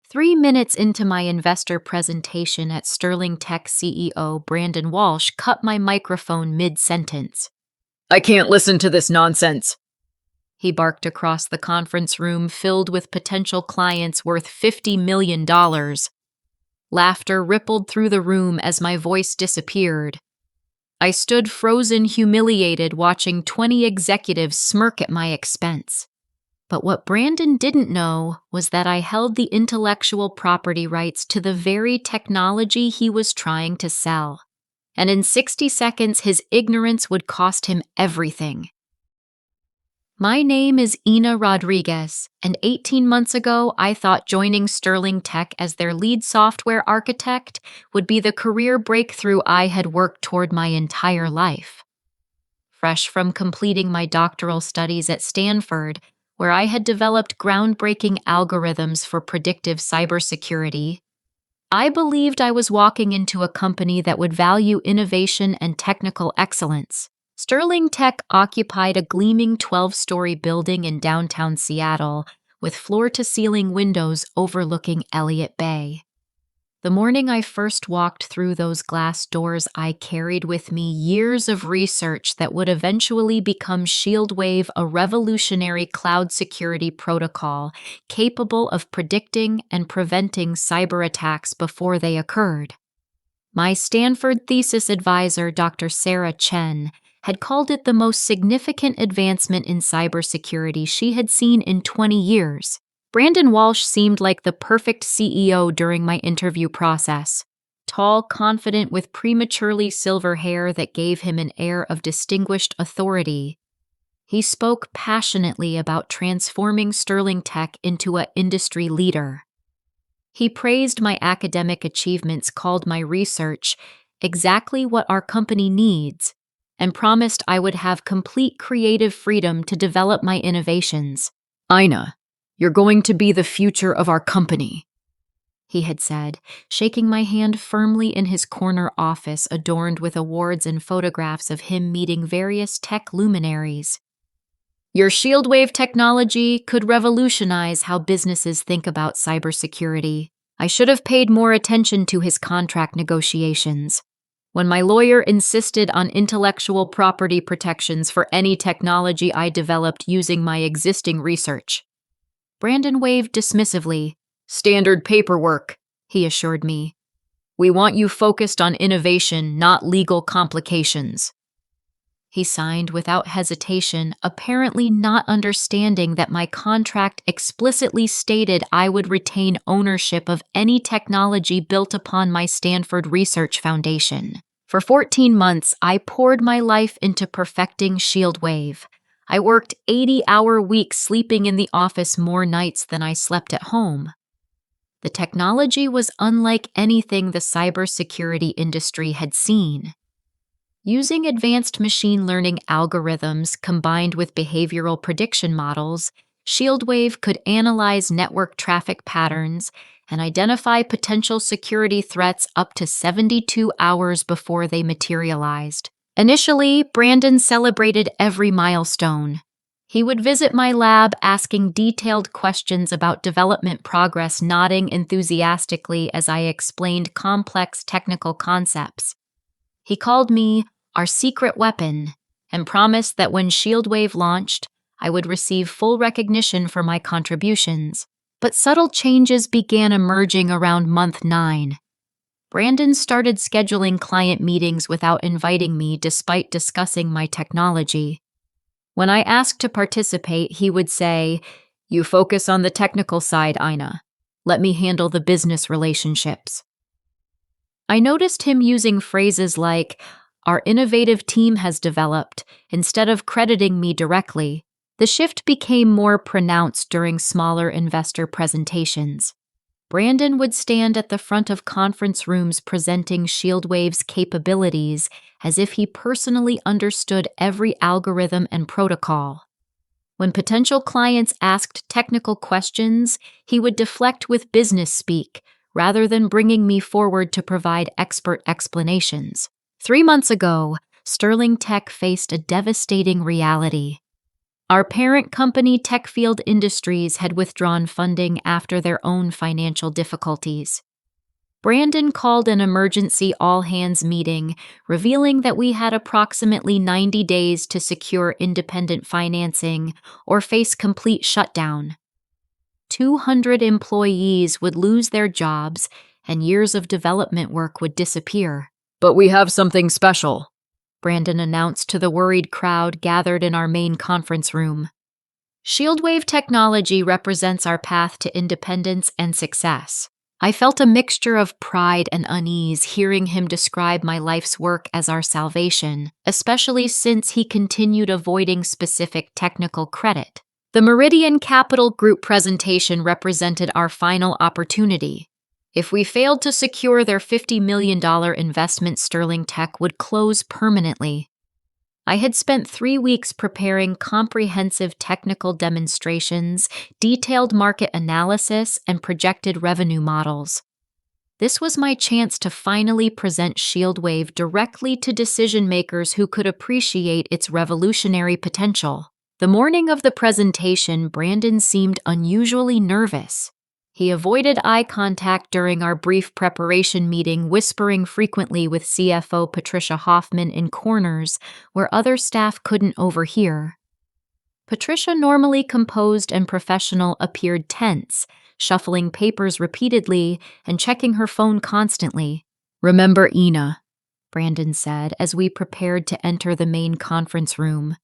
3 minutes into my investor presentation at Sterling Tech CEO Brandon Walsh cut my microphone mid-sentence. I can't listen to this nonsense. He barked across the conference room filled with potential clients worth $50 million. Laughter rippled through the room as my voice disappeared. I stood frozen, humiliated, watching 20 executives smirk at my expense. But what Brandon didn't know was that I held the intellectual property rights to the very technology he was trying to sell. And in 60 seconds, his ignorance would cost him everything. My name is Ina Rodriguez, and 18 months ago, I thought joining Sterling Tech as their lead software architect would be the career breakthrough I had worked toward my entire life. Fresh from completing my doctoral studies at Stanford, where I had developed groundbreaking algorithms for predictive cybersecurity, I believed I was walking into a company that would value innovation and technical excellence. Sterling Tech occupied a gleaming 12-story building in downtown Seattle with floor-to-ceiling windows overlooking Elliott Bay. The morning I first walked through those glass doors, I carried with me years of research that would eventually become ShieldWave, a revolutionary cloud security protocol capable of predicting and preventing cyber attacks before they occurred. My Stanford thesis advisor, Dr. Sarah Chen, had called it the most significant advancement in cybersecurity she had seen in 20 years. Brandon Walsh seemed like the perfect CEO during my interview process. Tall, confident, with prematurely silver hair that gave him an air of distinguished authority. He spoke passionately about transforming Sterling Tech into an industry leader. He praised my academic achievements, called my research exactly what our company needs, and promised I would have complete creative freedom to develop my innovations. Ina, you're going to be the future of our company, he had said, shaking my hand firmly in his corner office adorned with awards and photographs of him meeting various tech luminaries. Your ShieldWave technology could revolutionize how businesses think about cybersecurity. I should have paid more attention to his contract negotiations. When my lawyer insisted on intellectual property protections for any technology I developed using my existing research. Brandon waved dismissively. Standard paperwork, he assured me. We want you focused on innovation, not legal complications. He signed without hesitation, apparently not understanding that my contract explicitly stated I would retain ownership of any technology built upon my Stanford Research Foundation. For 14 months, I poured my life into perfecting ShieldWave. I worked 80-hour weeks, sleeping in the office more nights than I slept at home. The technology was unlike anything the cybersecurity industry had seen. Using advanced machine learning algorithms combined with behavioral prediction models, ShieldWave could analyze network traffic patterns and identify potential security threats up to 72 hours before they materialized. Initially, Brandon celebrated every milestone. He would visit my lab asking detailed questions about development progress, nodding enthusiastically as I explained complex technical concepts. He called me our secret weapon and promised that when ShieldWave launched, I would receive full recognition for my contributions. But subtle changes began emerging around month 9. Brandon started scheduling client meetings without inviting me despite discussing my technology. When I asked to participate, he would say, "You focus on the technical side, Ina. Let me handle the business relationships." I noticed him using phrases like, "Our innovative team has developed," instead of crediting me directly. The shift became more pronounced during smaller investor presentations. Brandon would stand at the front of conference rooms presenting ShieldWave's capabilities as if he personally understood every algorithm and protocol. When potential clients asked technical questions, he would deflect with business speak, rather than bringing me forward to provide expert explanations. 3 months ago, Sterling Tech faced a devastating reality. Our parent company, Techfield Industries, had withdrawn funding after their own financial difficulties. Brandon called an emergency all-hands meeting, revealing that we had approximately 90 days to secure independent financing or face complete shutdown. 200 employees would lose their jobs, and years of development work would disappear. But we have something special, Brandon announced to the worried crowd gathered in our main conference room. Shieldwave technology represents our path to independence and success. I felt a mixture of pride and unease hearing him describe my life's work as our salvation, especially since he continued avoiding specific technical credit. The Meridian Capital Group presentation represented our final opportunity. If we failed to secure their $50 million investment, Sterling Tech would close permanently. I had spent 3 weeks preparing comprehensive technical demonstrations, detailed market analysis, and projected revenue models. This was my chance to finally present Shieldwave directly to decision-makers who could appreciate its revolutionary potential. The morning of the presentation, Brandon seemed unusually nervous. He avoided eye contact during our brief preparation meeting, whispering frequently with CFO Patricia Hoffman in corners where other staff couldn't overhear. Patricia, normally composed and professional, appeared tense, shuffling papers repeatedly and checking her phone constantly. Remember Ina, Brandon said as we prepared to enter the main conference room.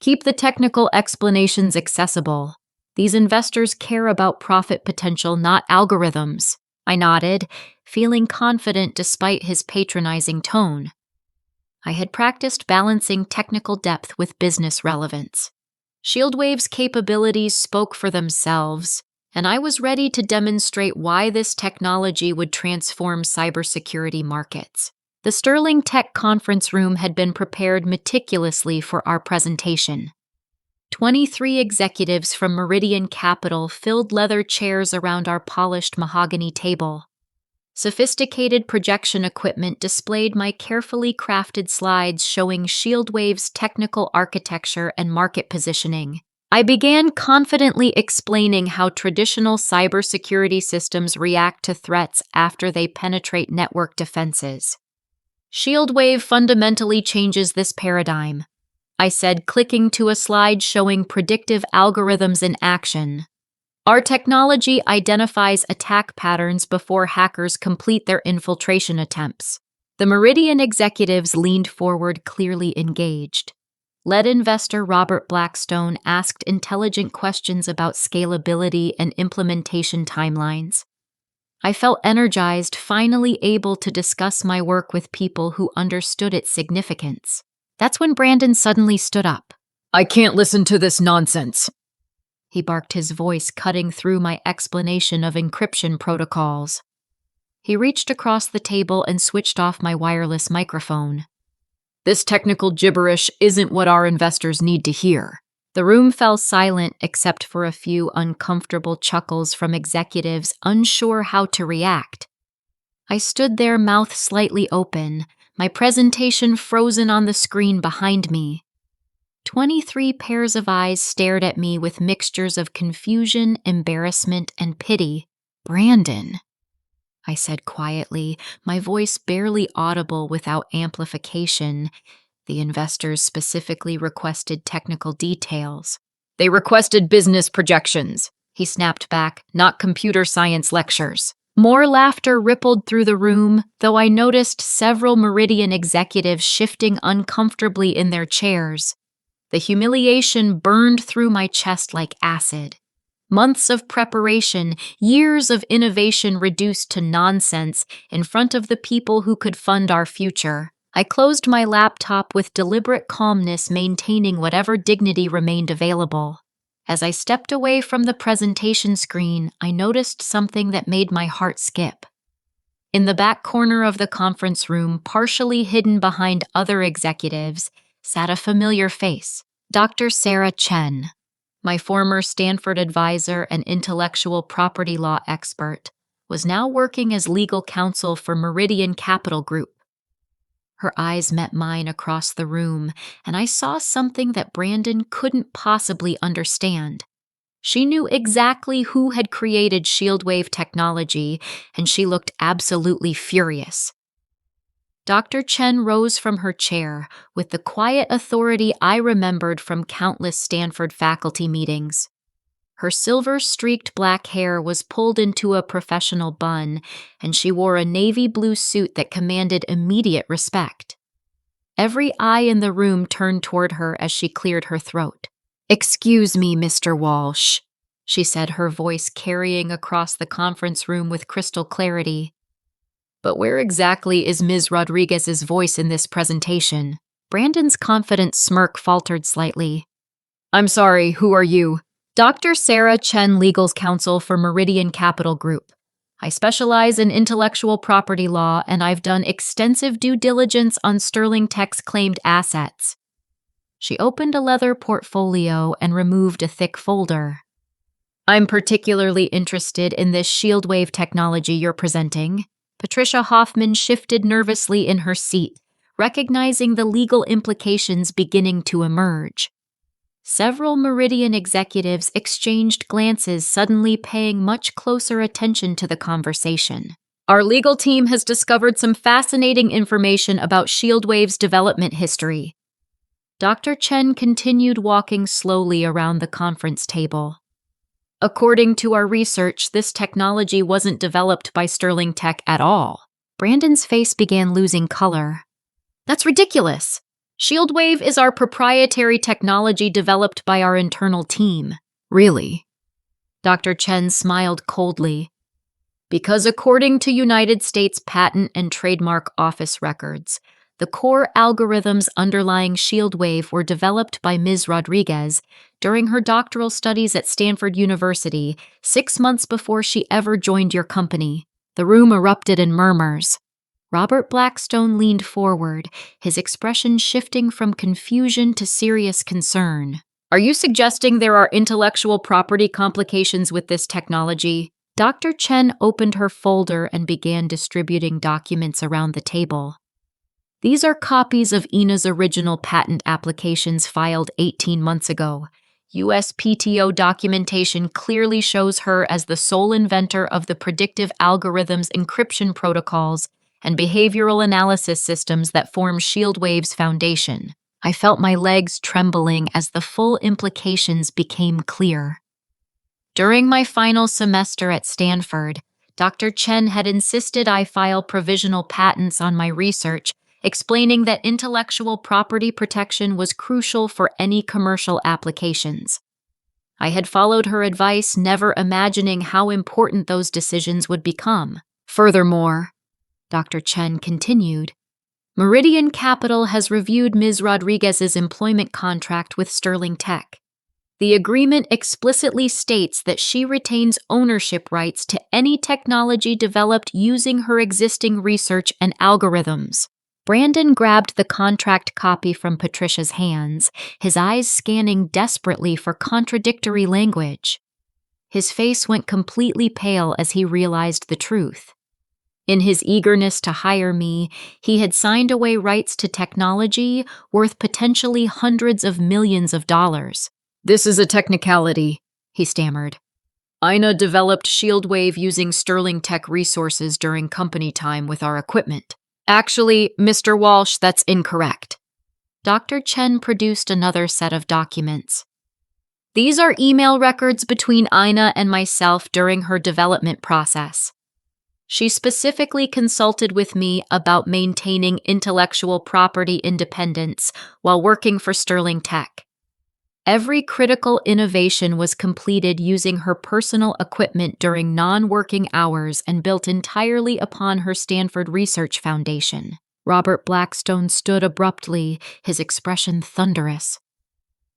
Keep the technical explanations accessible. These investors care about profit potential, not algorithms. I nodded, feeling confident despite his patronizing tone. I had practiced balancing technical depth with business relevance. Shieldwave's capabilities spoke for themselves, and I was ready to demonstrate why this technology would transform cybersecurity markets. The Sterling Tech conference room had been prepared meticulously for our presentation. 23 executives from Meridian Capital filled leather chairs around our polished mahogany table. Sophisticated projection equipment displayed my carefully crafted slides showing Shieldwave's technical architecture and market positioning. I began confidently explaining how traditional cybersecurity systems react to threats after they penetrate network defenses. Shieldwave fundamentally changes this paradigm, I said, clicking to a slide showing predictive algorithms in action. Our technology identifies attack patterns before hackers complete their infiltration attempts. The Meridian executives leaned forward, clearly engaged. Lead investor Robert Blackstone asked intelligent questions about scalability and implementation timelines. I felt energized, finally able to discuss my work with people who understood its significance. That's when Brandon suddenly stood up. I can't listen to this nonsense, he barked, his voice cutting through my explanation of encryption protocols. He reached across the table and switched off my wireless microphone. This technical gibberish isn't what our investors need to hear. The room fell silent except for a few uncomfortable chuckles from executives unsure how to react. I stood there, mouth slightly open, my presentation frozen on the screen behind me. 23 pairs of eyes stared at me with mixtures of confusion, embarrassment, and pity. Brandon, I said quietly, my voice barely audible without amplification. The investors specifically requested technical details. They requested business projections, he snapped back, not computer science lectures. More laughter rippled through the room, though I noticed several Meridian executives shifting uncomfortably in their chairs. The humiliation burned through my chest like acid. Months of preparation, years of innovation reduced to nonsense in front of the people who could fund our future. I closed my laptop with deliberate calmness, maintaining whatever dignity remained available. As I stepped away from the presentation screen, I noticed something that made my heart skip. In the back corner of the conference room, partially hidden behind other executives, sat a familiar face, Dr. Sarah Chen, my former Stanford advisor and intellectual property law expert, was now working as legal counsel for Meridian Capital Group. Her eyes met mine across the room, and I saw something that Brandon couldn't possibly understand. She knew exactly who had created shieldwave technology, and she looked absolutely furious. Dr. Chen rose from her chair with the quiet authority I remembered from countless Stanford faculty meetings. Her silver-streaked black hair was pulled into a professional bun, and she wore a navy blue suit that commanded immediate respect. Every eye in the room turned toward her as she cleared her throat. "Excuse me, Mr. Walsh," she said, her voice carrying across the conference room with crystal clarity. "But where exactly is Ms. Rodriguez's voice in this presentation?" Brandon's confident smirk faltered slightly. "I'm sorry, who are you?" "Dr. Sarah Chen, Legal Counsel for Meridian Capital Group. I specialize in intellectual property law, and I've done extensive due diligence on Sterling Tech's claimed assets." She opened a leather portfolio and removed a thick folder. "I'm particularly interested in this shieldwave technology you're presenting." Patricia Hoffman shifted nervously in her seat, recognizing the legal implications beginning to emerge. Several Meridian executives exchanged glances, suddenly paying much closer attention to the conversation. "Our legal team has discovered some fascinating information about Shieldwave's development history." Dr. Chen continued walking slowly around the conference table. "According to our research, this technology wasn't developed by Sterling Tech at all." Brandon's face began losing color. "That's ridiculous. Shieldwave is our proprietary technology developed by our internal team." "Really?" Dr. Chen smiled coldly. "Because according to United States Patent and Trademark Office records, the core algorithms underlying Shieldwave were developed by Ms. Rodriguez during her doctoral studies at Stanford University 6 months before she ever joined your company." The room erupted in murmurs. Robert Blackstone leaned forward, his expression shifting from confusion to serious concern. "Are you suggesting there are intellectual property complications with this technology?" Dr. Chen opened her folder and began distributing documents around the table. "These are copies of Ina's original patent applications filed 18 months ago. USPTO documentation clearly shows her as the sole inventor of the predictive algorithms encryption protocols and behavioral analysis systems that form Shieldwave's foundation." I felt my legs trembling as the full implications became clear. During my final semester at Stanford, Dr. Chen had insisted I file provisional patents on my research, explaining that intellectual property protection was crucial for any commercial applications. I had followed her advice, never imagining how important those decisions would become. "Furthermore," Dr. Chen continued, "Meridian Capital has reviewed Ms. Rodriguez's employment contract with Sterling Tech. The agreement explicitly states that she retains ownership rights to any technology developed using her existing research and algorithms." Brandon grabbed the contract copy from Patricia's hands, his eyes scanning desperately for contradictory language. His face went completely pale as he realized the truth. In his eagerness to hire me, he had signed away rights to technology worth potentially hundreds of millions of dollars. "This is a technicality," he stammered. "Ina developed Shieldwave using Sterling Tech resources during company time with our equipment." "Actually, Mr. Walsh, that's incorrect." Dr. Chen produced another set of documents. "These are email records between Ina and myself during her development process. She specifically consulted with me about maintaining intellectual property independence while working for Sterling Tech. Every critical innovation was completed using her personal equipment during non-working hours and built entirely upon her Stanford Research Foundation." Robert Blackstone stood abruptly, his expression thunderous.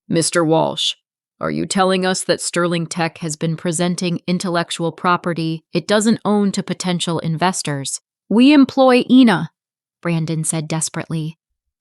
"Mr. Walsh, are you telling us that Sterling Tech has been presenting intellectual property it doesn't own to potential investors?" "We employ Ina," Brandon said desperately.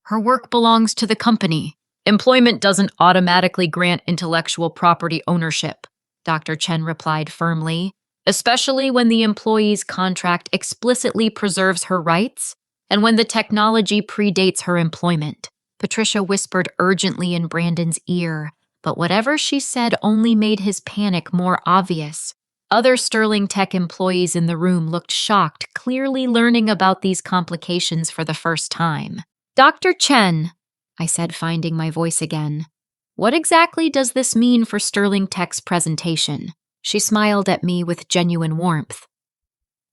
"Her work belongs to the company." "Employment doesn't automatically grant intellectual property ownership," Dr. Chen replied firmly, "especially when the employee's contract explicitly preserves her rights. and when the technology predates her employment. Patricia whispered urgently in Brandon's ear, but whatever she said only made his panic more obvious. Other Sterling Tech employees in the room looked shocked, clearly learning about these complications for the first time. Dr. Chen, I said, finding my voice again. What exactly does this mean for Sterling Tech's presentation? She smiled at me with genuine warmth.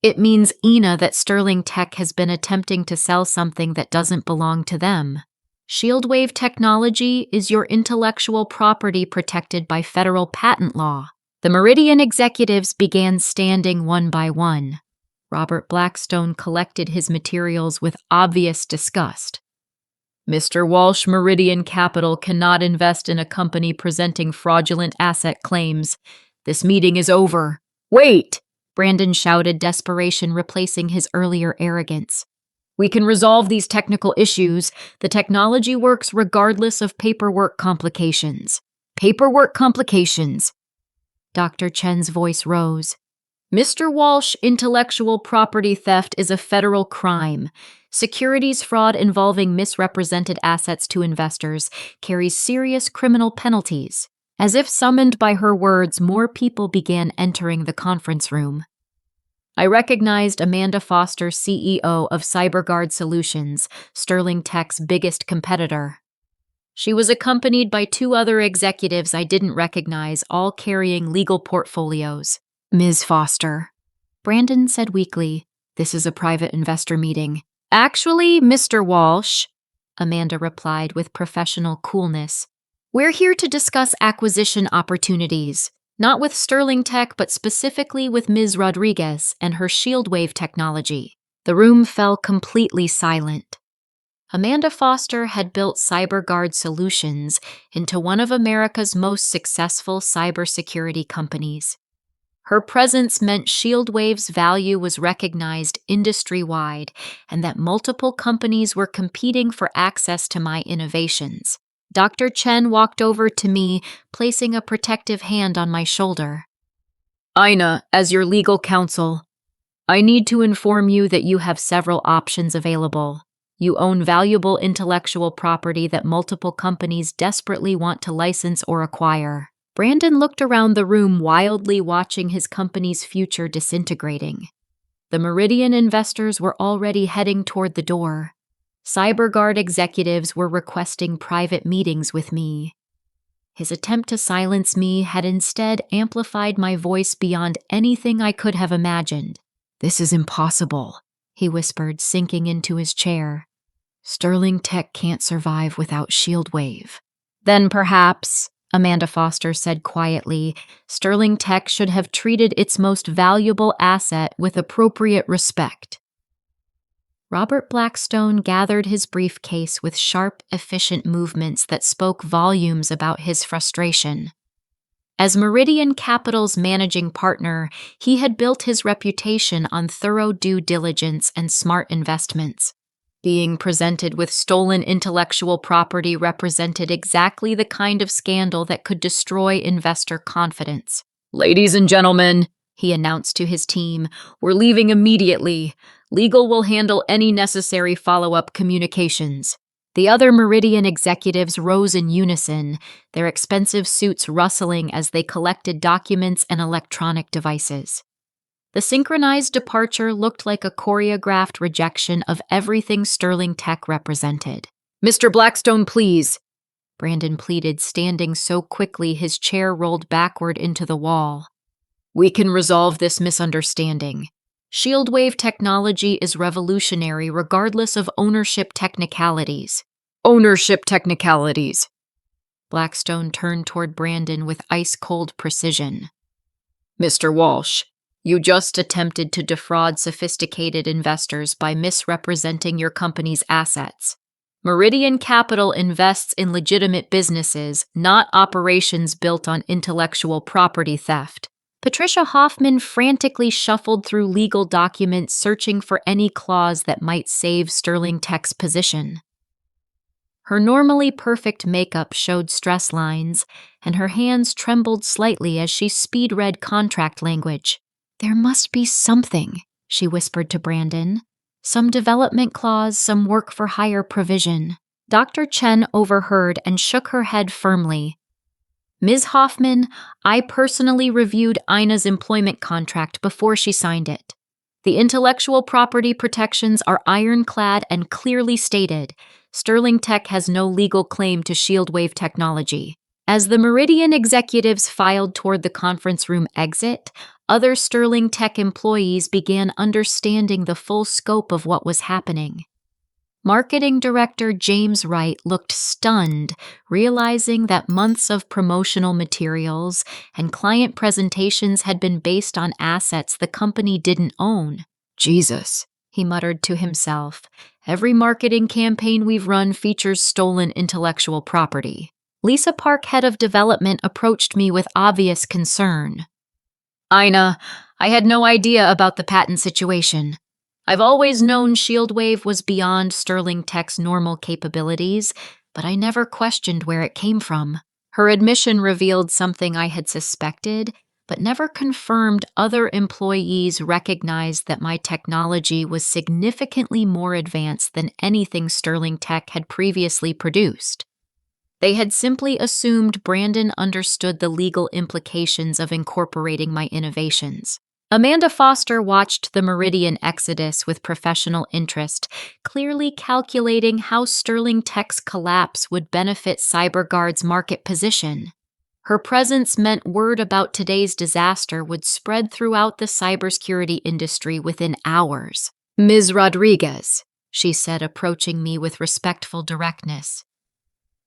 It means, Ina, that Sterling Tech has been attempting to sell something that doesn't belong to them. Shieldwave technology is your intellectual property protected by federal patent law. The Meridian executives began standing one by one. Robert Blackstone collected his materials with obvious disgust. Mr. Walsh, Meridian Capital cannot invest in a company presenting fraudulent asset claims. This meeting is over. Wait! Brandon shouted, desperation replacing his earlier arrogance. We can resolve these technical issues. The technology works regardless of paperwork complications. Paperwork complications. Dr. Chen's voice rose. Mr. Walsh, intellectual property theft is a federal crime. Securities fraud involving misrepresented assets to investors carries serious criminal penalties. As if summoned by her words, more people began entering the conference room. I recognized Amanda Foster, CEO of CyberGuard Solutions, Sterling Tech's biggest competitor. She was accompanied by two other executives I didn't recognize, all carrying legal portfolios. Ms. Foster. Brandon said weakly, "This is a private investor meeting." Actually, Mr. Walsh, Amanda replied with professional coolness. We're here to discuss acquisition opportunities, not with Sterling Tech, but specifically with Ms. Rodriguez and her Shieldwave technology. The room fell completely silent. Amanda Foster had built CyberGuard Solutions into one of America's most successful cybersecurity companies. Her presence meant Shieldwave's value was recognized industry-wide and that multiple companies were competing for access to my innovations. Dr. Chen walked over to me, placing a protective hand on my shoulder. Ina, as your legal counsel, I need to inform you that you have several options available. You own valuable intellectual property that multiple companies desperately want to license or acquire. Brandon looked around the room, wildly watching his company's future disintegrating. The Meridian investors were already heading toward the door. CyberGuard executives were requesting private meetings with me. His attempt to silence me had instead amplified my voice beyond anything I could have imagined. This is impossible, he whispered, sinking into his chair. Sterling Tech can't survive without Shieldwave. Then perhaps, Amanda Foster said quietly, Sterling Tech should have treated its most valuable asset with appropriate respect. Robert Blackstone gathered his briefcase with sharp, efficient movements that spoke volumes about his frustration. As Meridian Capital's managing partner, he had built his reputation on thorough due diligence and smart investments. Being presented with stolen intellectual property represented exactly the kind of scandal that could destroy investor confidence. Ladies and gentlemen, he announced to his team, we're leaving immediately. Legal will handle any necessary follow-up communications. The other Meridian executives rose in unison, their expensive suits rustling as they collected documents and electronic devices. The synchronized departure looked like a choreographed rejection of everything Sterling Tech represented. Mr. Blackstone, please, Brandon pleaded, standing so quickly his chair rolled backward into the wall. We can resolve this misunderstanding. Shieldwave technology is revolutionary regardless of ownership technicalities. Ownership technicalities. Blackstone turned toward Brandon with ice-cold precision. Mr. Walsh, you just attempted to defraud sophisticated investors by misrepresenting your company's assets. Meridian Capital invests in legitimate businesses, not operations built on intellectual property theft. Patricia Hoffman frantically shuffled through legal documents, searching for any clause that might save Sterling Tech's position. Her normally perfect makeup showed stress lines, and her hands trembled slightly as she speed-read contract language. There must be something, she whispered to Brandon. Some development clause, some work for hire provision. Dr. Chen overheard and shook her head firmly. Ms. Hoffman, I personally reviewed Ina's employment contract before she signed it. The intellectual property protections are ironclad and clearly stated. Sterling Tech has no legal claim to Shieldwave technology. As the Meridian executives filed toward the conference room exit, other Sterling Tech employees began understanding the full scope of what was happening. Marketing Director James Wright looked stunned, realizing that months of promotional materials and client presentations had been based on assets the company didn't own. Jesus, he muttered to himself. Every marketing campaign we've run features stolen intellectual property. Lisa Park, head of development, approached me with obvious concern. Ina, I had no idea about the patent situation. I've always known Shieldwave was beyond Sterling Tech's normal capabilities, but I never questioned where it came from. Her admission revealed something I had suspected, but never confirmed. Other employees recognized that my technology was significantly more advanced than anything Sterling Tech had previously produced. They had simply assumed Brandon understood the legal implications of incorporating my innovations. Amanda Foster watched the Meridian exodus with professional interest, clearly calculating how Sterling Tech's collapse would benefit CyberGuard's market position. Her presence meant word about today's disaster would spread throughout the cybersecurity industry within hours. Ms. Rodriguez, she said, approaching me with respectful directness.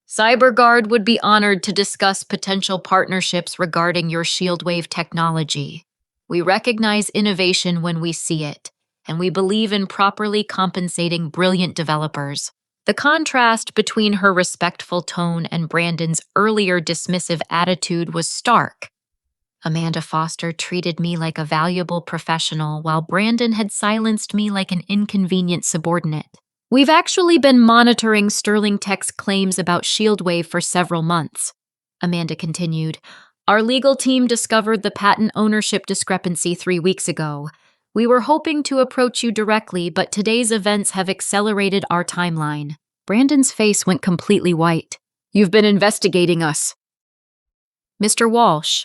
CyberGuard would be honored to discuss potential partnerships regarding your Shieldwave technology. We recognize innovation when we see it, and we believe in properly compensating brilliant developers. The contrast between her respectful tone and Brandon's earlier dismissive attitude was stark. Amanda Foster treated me like a valuable professional, while Brandon had silenced me like an inconvenient subordinate. We've actually been monitoring Sterling Tech's claims about Shieldwave for several months, Amanda continued. Our legal team discovered the patent ownership discrepancy 3 weeks ago. We were hoping to approach you directly, but today's events have accelerated our timeline. Brandon's face went completely white. You've been investigating us. Mr. Walsh,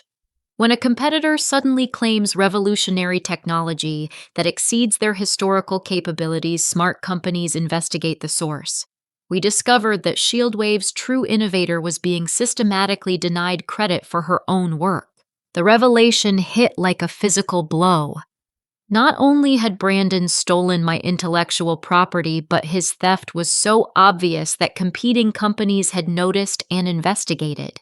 when a competitor suddenly claims revolutionary technology that exceeds their historical capabilities, smart companies investigate the source. We discovered that Shieldwave's true innovator was being systematically denied credit for her own work. The revelation hit like a physical blow. Not only had Brandon stolen my intellectual property, but his theft was so obvious that competing companies had noticed and investigated.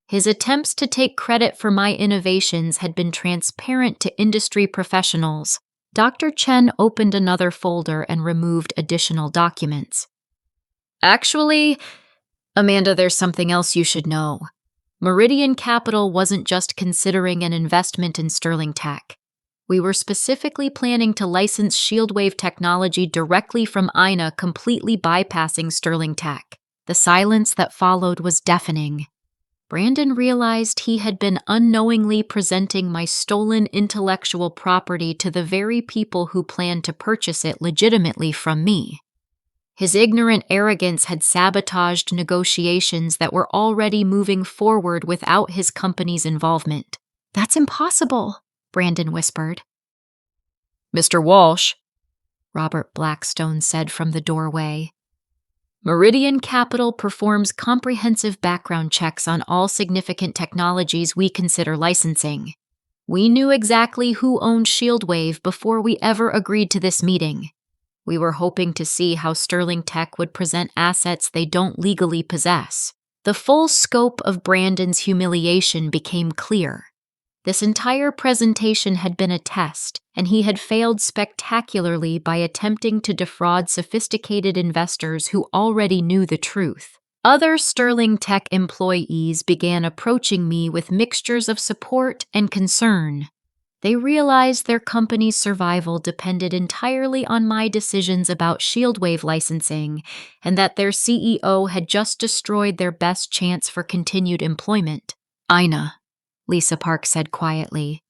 His attempts to take credit for my innovations had been transparent to industry professionals. Dr. Chen opened another folder and removed additional documents. Actually, Amanda, there's something else you should know. Meridian Capital wasn't just considering an investment in Sterling Tech. We were specifically planning to license Shieldwave technology directly from Ina, completely bypassing Sterling Tech. The silence that followed was deafening. Brandon realized he had been unknowingly presenting my stolen intellectual property to the very people who planned to purchase it legitimately from me. His ignorant arrogance had sabotaged negotiations that were already moving forward without his company's involvement. That's impossible, Brandon whispered. Mr. Walsh, Robert Blackstone said from the doorway. Meridian Capital performs comprehensive background checks on all significant technologies we consider licensing. We knew exactly who owned Shieldwave before we ever agreed to this meeting. We were hoping to see how Sterling Tech would present assets they don't legally possess. The full scope of Brandon's humiliation became clear. This entire presentation had been a test, and he had failed spectacularly by attempting to defraud sophisticated investors who already knew the truth. Other Sterling Tech employees began approaching me with mixtures of support and concern. They realized their company's survival depended entirely on my decisions about Shieldwave licensing, and that their CEO had just destroyed their best chance for continued employment. Ina, Lisa Park said quietly,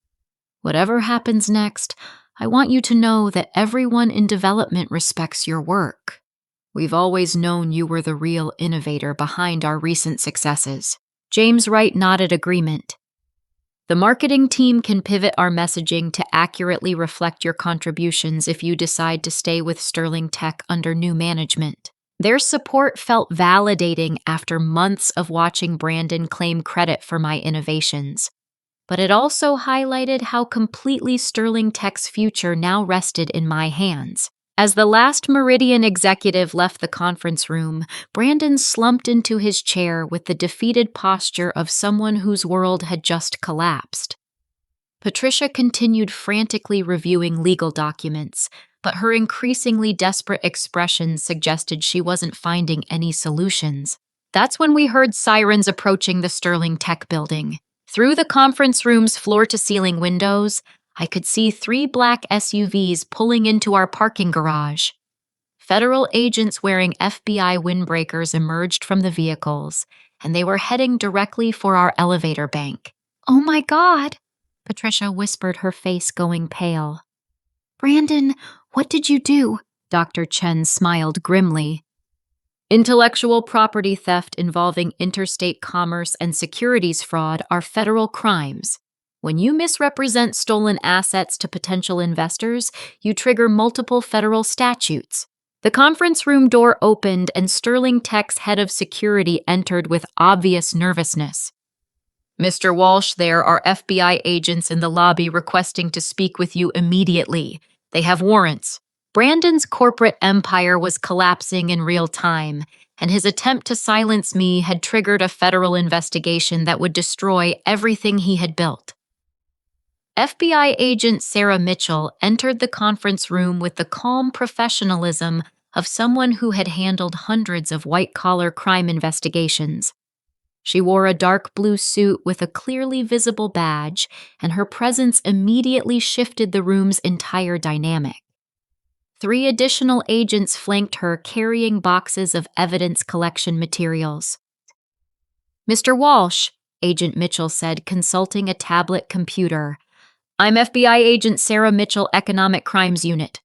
whatever happens next, I want you to know that everyone in development respects your work. We've always known you were the real innovator behind our recent successes." James Wright nodded agreement. "The marketing team can pivot our messaging to accurately reflect your contributions if you decide to stay with Sterling Tech under new management." Their support felt validating after months of watching Brandon claim credit for my innovations. But it also highlighted how completely Sterling Tech's future now rested in my hands. As the last Meridian executive left the conference room, Brandon slumped into his chair with the defeated posture of someone whose world had just collapsed. Patricia continued frantically reviewing legal documents, but her increasingly desperate expressions suggested she wasn't finding any solutions. That's when we heard sirens approaching the Sterling Tech building. Through the conference room's floor-to-ceiling windows, I could see 3 black SUVs pulling into our parking garage. Federal agents wearing FBI windbreakers emerged from the vehicles, and they were heading directly for our elevator bank. "Oh my God," Patricia whispered, her face going pale. "Brandon, what did you do?" Dr. Chen smiled grimly. "Intellectual property theft involving interstate commerce and securities fraud are federal crimes. When you misrepresent stolen assets to potential investors, you trigger multiple federal statutes." The conference room door opened and Sterling Tech's head of security entered with obvious nervousness. "Mr. Walsh, there are FBI agents in the lobby requesting to speak with you immediately. They have warrants." Brandon's corporate empire was collapsing in real time, and his attempt to silence me had triggered a federal investigation that would destroy everything he had built. FBI agent Sarah Mitchell entered the conference room with the calm professionalism of someone who had handled hundreds of white-collar crime investigations. She wore a dark blue suit with a clearly visible badge, and her presence immediately shifted the room's entire dynamic. 3 additional agents flanked her, carrying boxes of evidence collection materials. "Mr. Walsh," Agent Mitchell said, consulting a tablet computer, "I'm FBI Agent Sarah Mitchell, Economic Crimes Unit.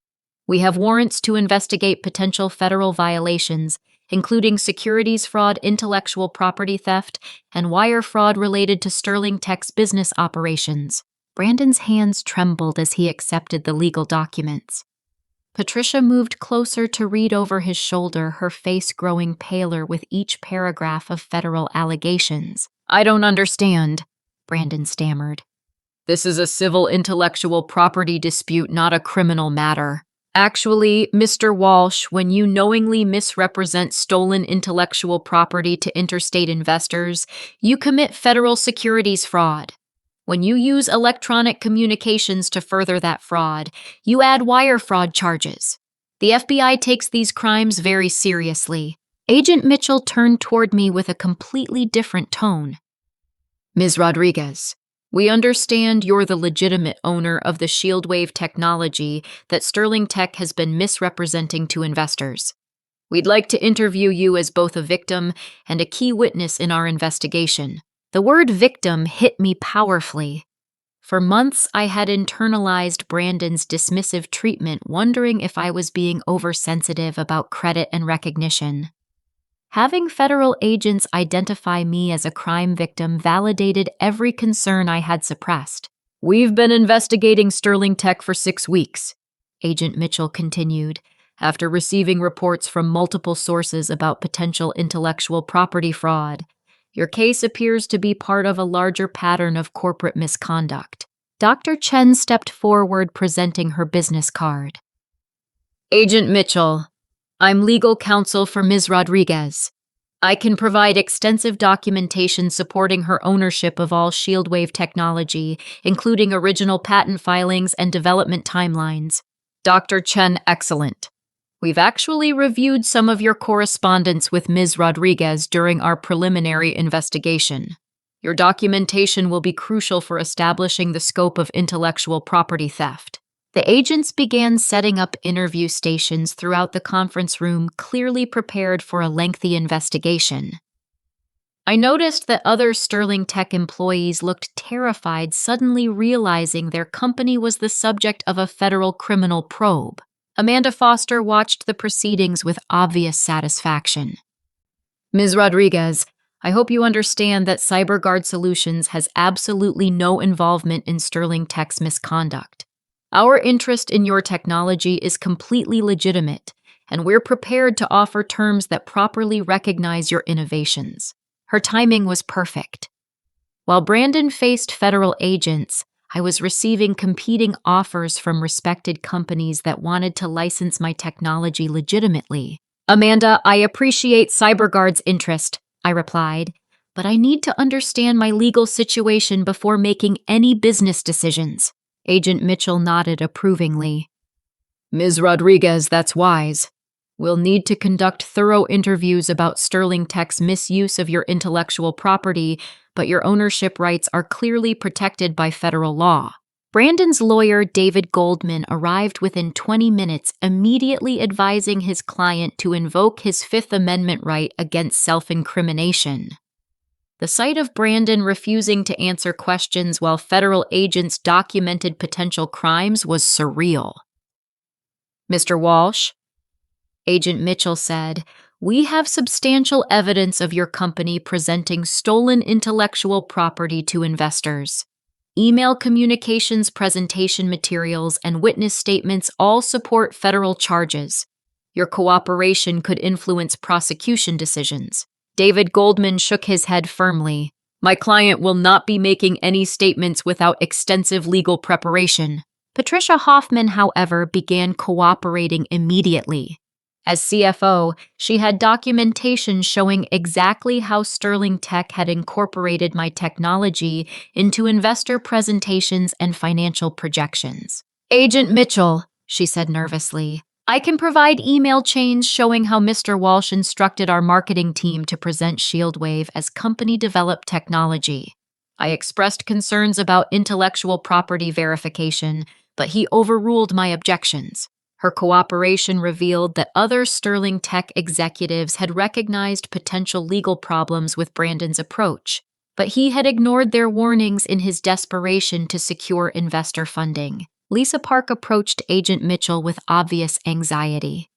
We have warrants to investigate potential federal violations, including securities fraud, intellectual property theft, and wire fraud related to Sterling Tech's business operations." Brandon's hands trembled as he accepted the legal documents. Patricia moved closer to read over his shoulder, her face growing paler with each paragraph of federal allegations. "I don't understand," Brandon stammered. "This is a civil intellectual property dispute, not a criminal matter. Actually, Mr. Walsh, when you knowingly misrepresent stolen intellectual property to interstate investors, you commit federal securities fraud. When you use electronic communications to further that fraud, you add wire fraud charges. The FBI takes these crimes very seriously." Agent Mitchell turned toward me with a completely different tone. "Ms. Rodriguez, we understand you're the legitimate owner of the Shieldwave technology that Sterling Tech has been misrepresenting to investors. We'd like to interview you as both a victim and a key witness in our investigation." The word victim hit me powerfully. For months, I had internalized Brandon's dismissive treatment, wondering if I was being oversensitive about credit and recognition. Having federal agents identify me as a crime victim validated every concern I had suppressed. "We've been investigating Sterling Tech for 6 weeks," Agent Mitchell continued, after receiving reports from multiple sources about potential intellectual property fraud. "Your case appears to be part of a larger pattern of corporate misconduct." Dr. Chen stepped forward, presenting her business card. "Agent Mitchell, I'm legal counsel for Ms. Rodriguez. I can provide extensive documentation supporting her ownership of all Shieldwave technology, including original patent filings and development timelines." Dr. Chen, excellent. "We've actually reviewed some of your correspondence with Ms. Rodriguez during our preliminary investigation. Your documentation will be crucial for establishing the scope of intellectual property theft." The agents began setting up interview stations throughout the conference room, clearly prepared for a lengthy investigation. I noticed that other Sterling Tech employees looked terrified, suddenly realizing their company was the subject of a federal criminal probe. Amanda Foster watched the proceedings with obvious satisfaction. Ms. Rodriguez, I hope you understand that CyberGuard Solutions has absolutely no involvement in Sterling Tech's misconduct. Our interest in your technology is completely legitimate, and we're prepared to offer terms that properly recognize your innovations. Her timing was perfect. While Brandon faced federal agents, I was receiving competing offers from respected companies that wanted to license my technology legitimately. Amanda, I appreciate CyberGuard's interest, I replied, but I need to understand my legal situation before making any business decisions. Agent Mitchell nodded approvingly. Ms. Rodriguez, that's wise. We'll need to conduct thorough interviews about Sterling Tech's misuse of your intellectual property, but your ownership rights are clearly protected by federal law. Brandon's lawyer, David Goldman, arrived within 20 minutes, immediately advising his client to invoke his Fifth Amendment right against self-incrimination. The sight of Brandon refusing to answer questions while federal agents documented potential crimes was surreal. Mr. Walsh, Agent Mitchell said, we have substantial evidence of your company presenting stolen intellectual property to investors. Email communications, presentation materials, and witness statements all support federal charges. Your cooperation could influence prosecution decisions. David Goldman shook his head firmly. My client will not be making any statements without extensive legal preparation. Patricia Hoffman, however, began cooperating immediately. As CFO, she had documentation showing exactly how Sterling Tech had incorporated my technology into investor presentations and financial projections. Agent Mitchell, she said nervously, I can provide email chains showing how Mr. Walsh instructed our marketing team to present ShieldWave as company-developed technology. I expressed concerns about intellectual property verification, but he overruled my objections. Her cooperation revealed that other Sterling Tech executives had recognized potential legal problems with Brandon's approach, but he had ignored their warnings in his desperation to secure investor funding. Lisa Park approached Agent Mitchell with obvious anxiety.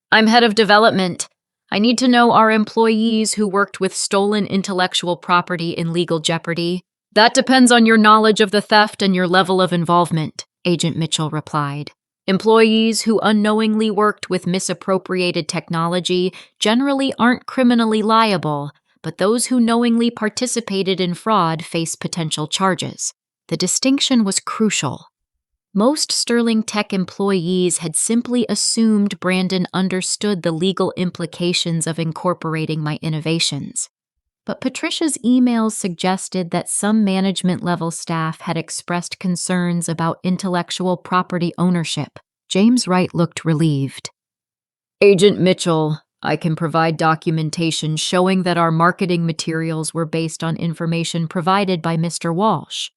I'm head of development. I need to know our employees who worked with stolen intellectual property in legal jeopardy. That depends on your knowledge of the theft and your level of involvement, Agent Mitchell replied. Employees who unknowingly worked with misappropriated technology generally aren't criminally liable, but those who knowingly participated in fraud face potential charges. The distinction was crucial. Most Sterling Tech employees had simply assumed Brandon understood the legal implications of incorporating my innovations. But Patricia's emails suggested that some management-level staff had expressed concerns about intellectual property ownership. James Wright looked relieved. Agent Mitchell, I can provide documentation showing that our marketing materials were based on information provided by Mr. Walsh.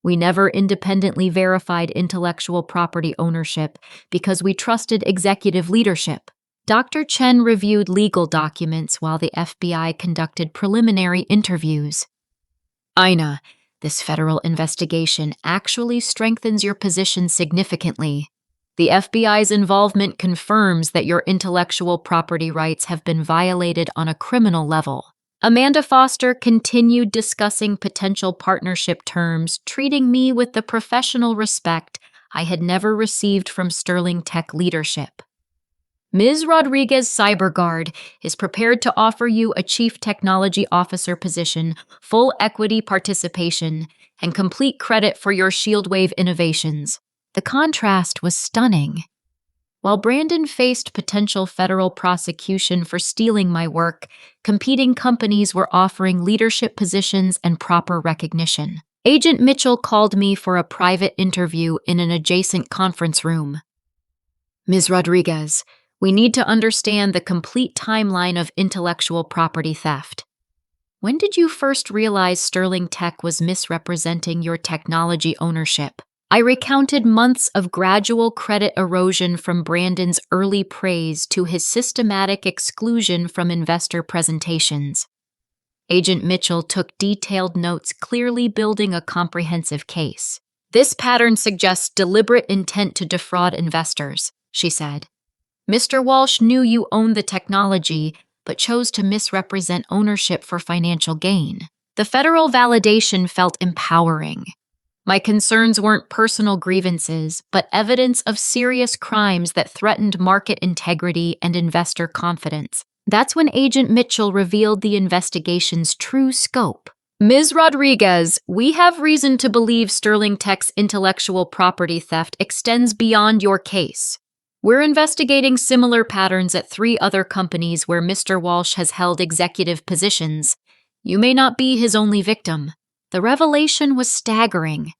We never independently verified intellectual property ownership because we trusted executive leadership. Dr. Chen reviewed legal documents while the FBI conducted preliminary interviews. Ina, this federal investigation actually strengthens your position significantly. The FBI's involvement confirms that your intellectual property rights have been violated on a criminal level. Amanda Foster continued discussing potential partnership terms, treating me with the professional respect I had never received from Sterling Tech leadership. Ms. Rodriguez CyberGuard is prepared to offer you a Chief Technology Officer position, full equity participation, and complete credit for your ShieldWave innovations. The contrast was stunning. While Brandon faced potential federal prosecution for stealing my work, competing companies were offering leadership positions and proper recognition. Agent Mitchell called me for a private interview in an adjacent conference room. Ms. Rodriguez, we need to understand the complete timeline of intellectual property theft. When did you first realize Sterling Tech was misrepresenting your technology ownership? I recounted months of gradual credit erosion from Brandon's early praise to his systematic exclusion from investor presentations. Agent Mitchell took detailed notes, clearly building a comprehensive case. This pattern suggests deliberate intent to defraud investors, she said. Mr. Walsh knew you owned the technology, but chose to misrepresent ownership for financial gain. The federal validation felt empowering. My concerns weren't personal grievances, but evidence of serious crimes that threatened market integrity and investor confidence. That's when Agent Mitchell revealed the investigation's true scope. Ms. Rodriguez, we have reason to believe Sterling Tech's intellectual property theft extends beyond your case. We're investigating similar patterns at 3 other companies where Mr. Walsh has held executive positions. You may not be his only victim. The revelation was staggering.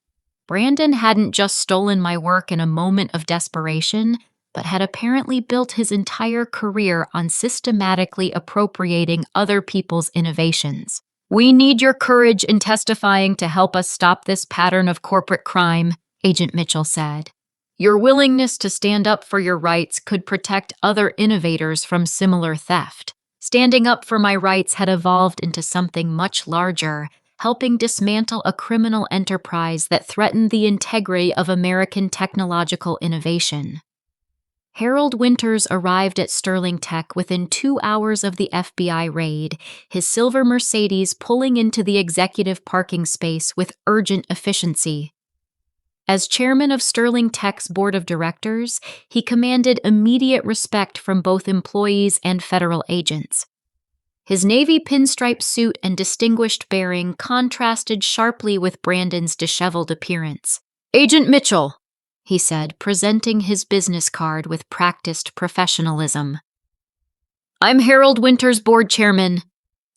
Brandon hadn't just stolen my work in a moment of desperation, but had apparently built his entire career on systematically appropriating other people's innovations. We need your courage in testifying to help us stop this pattern of corporate crime, Agent Mitchell said. Your willingness to stand up for your rights could protect other innovators from similar theft. Standing up for my rights had evolved into something much larger, helping dismantle a criminal enterprise that threatened the integrity of American technological innovation. Harold Winters arrived at Sterling Tech within 2 hours of the FBI raid, his silver Mercedes pulling into the executive parking space with urgent efficiency. As chairman of Sterling Tech's board of directors, he commanded immediate respect from both employees and federal agents. His navy pinstripe suit and distinguished bearing contrasted sharply with Brandon's disheveled appearance. "Agent Mitchell," he said, presenting his business card with practiced professionalism. "I'm Harold Winters, board chairman.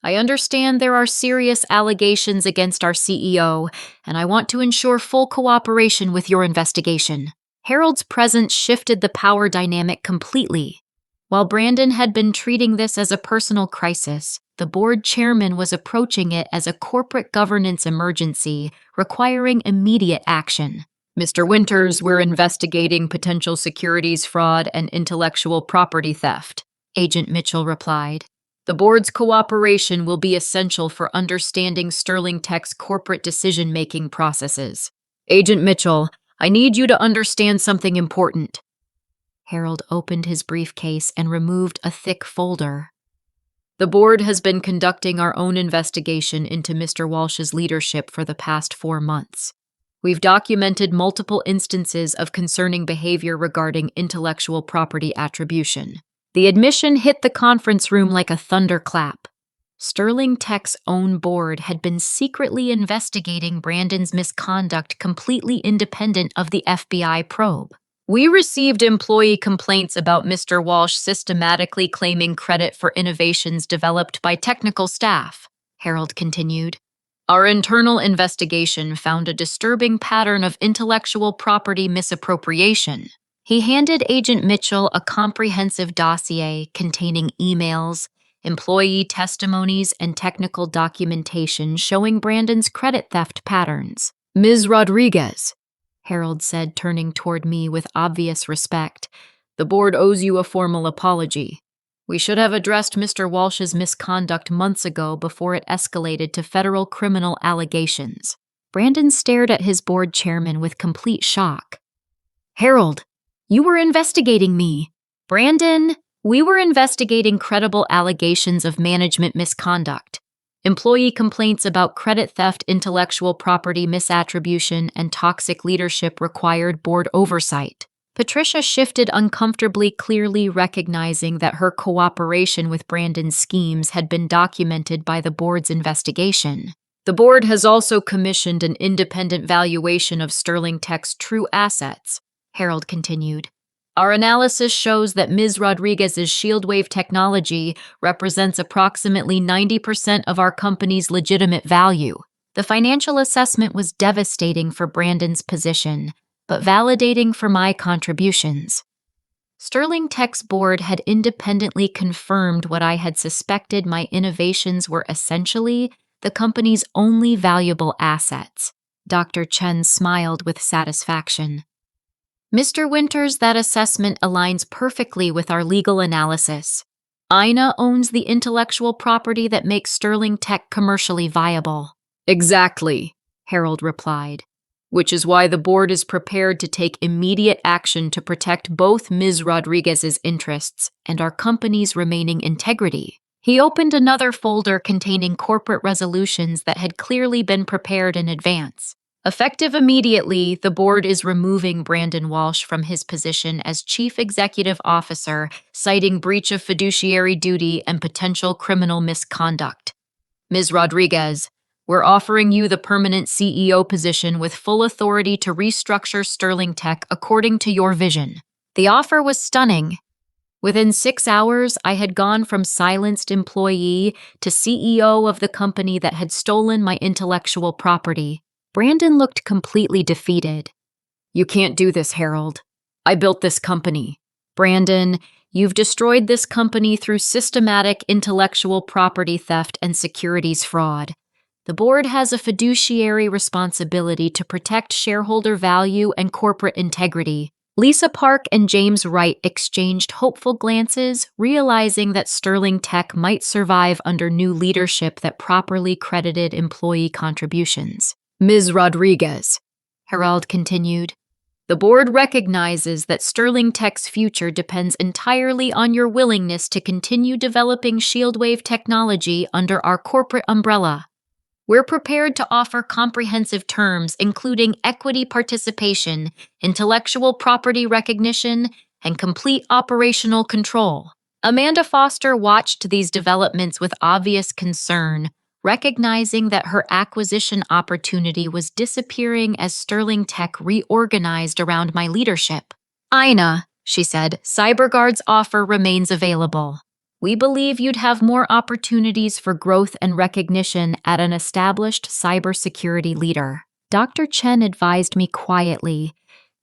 I understand there are serious allegations against our CEO, and I want to ensure full cooperation with your investigation." Harold's presence shifted the power dynamic completely. While Brandon had been treating this as a personal crisis, the board chairman was approaching it as a corporate governance emergency, requiring immediate action. "Mr. Winters, we're investigating potential securities fraud and intellectual property theft," Agent Mitchell replied. "The board's cooperation will be essential for understanding Sterling Tech's corporate decision-making processes. Agent Mitchell, I need you to understand something important." Harold opened his briefcase and removed a thick folder. "The board has been conducting our own investigation into Mr. Walsh's leadership for the past 4 months. We've documented multiple instances of concerning behavior regarding intellectual property attribution." The admission hit the conference room like a thunderclap. Sterling Tech's own board had been secretly investigating Brandon's misconduct completely independent of the FBI probe. "We received employee complaints about Mr. Walsh systematically claiming credit for innovations developed by technical staff," Harold continued. "Our internal investigation found a disturbing pattern of intellectual property misappropriation." He handed Agent Mitchell a comprehensive dossier containing emails, employee testimonies, and technical documentation showing Brandon's credit theft patterns. "Ms. Rodriguez," Harold said, turning toward me with obvious respect, "the board owes you a formal apology. We should have addressed Mr. Walsh's misconduct months ago before it escalated to federal criminal allegations." Brandon stared at his board chairman with complete shock. "Harold, you were investigating me." "Brandon, we were investigating credible allegations of management misconduct. Employee complaints about credit theft, intellectual property misattribution, and toxic leadership required board oversight." Patricia shifted uncomfortably, clearly recognizing that her cooperation with Brandon's schemes had been documented by the board's investigation. "The board has also commissioned an independent valuation of Sterling Tech's true assets," Harold continued. "Our analysis shows that Ms. Rodriguez's ShieldWave technology represents approximately 90% of our company's legitimate value." The financial assessment was devastating for Brandon's position, but validating for my contributions. Sterling Tech's board had independently confirmed what I had suspected: my innovations were essentially the company's only valuable assets. Dr. Chen smiled with satisfaction. "Mr. Winters, that assessment aligns perfectly with our legal analysis. Ina owns the intellectual property that makes Sterling Tech commercially viable. Exactly, Harold replied, which is why the board is prepared to take immediate action to protect both Ms. Rodriguez's interests and our company's remaining integrity. He opened another folder containing corporate resolutions that had clearly been prepared in advance. Effective immediately, the board is removing Brandon Walsh from his position as Chief Executive Officer, citing breach of fiduciary duty and potential criminal misconduct. Ms. Rodriguez, we're offering you the permanent CEO position with full authority to restructure Sterling Tech according to your vision. The offer was stunning. Within 6 hours, I had gone from silenced employee to CEO of the company that had stolen my intellectual property. Brandon looked completely defeated. You can't do this, Harold. I built this company. Brandon, you've destroyed this company through systematic intellectual property theft and securities fraud. The board has a fiduciary responsibility to protect shareholder value and corporate integrity. Lisa Park and James Wright exchanged hopeful glances, realizing that Sterling Tech might survive under new leadership that properly credited employee contributions. Ms. Rodriguez, Harold continued, the board recognizes that Sterling Tech's future depends entirely on your willingness to continue developing shieldwave technology under our corporate umbrella. We're prepared to offer comprehensive terms including equity participation, intellectual property recognition, and complete operational control. Amanda Foster watched these developments with obvious concern, recognizing that her acquisition opportunity was disappearing as Sterling Tech reorganized around my leadership. Ina, she said, CyberGuard's offer remains available. We believe you'd have more opportunities for growth and recognition at an established cybersecurity leader. Dr. Chen advised me quietly,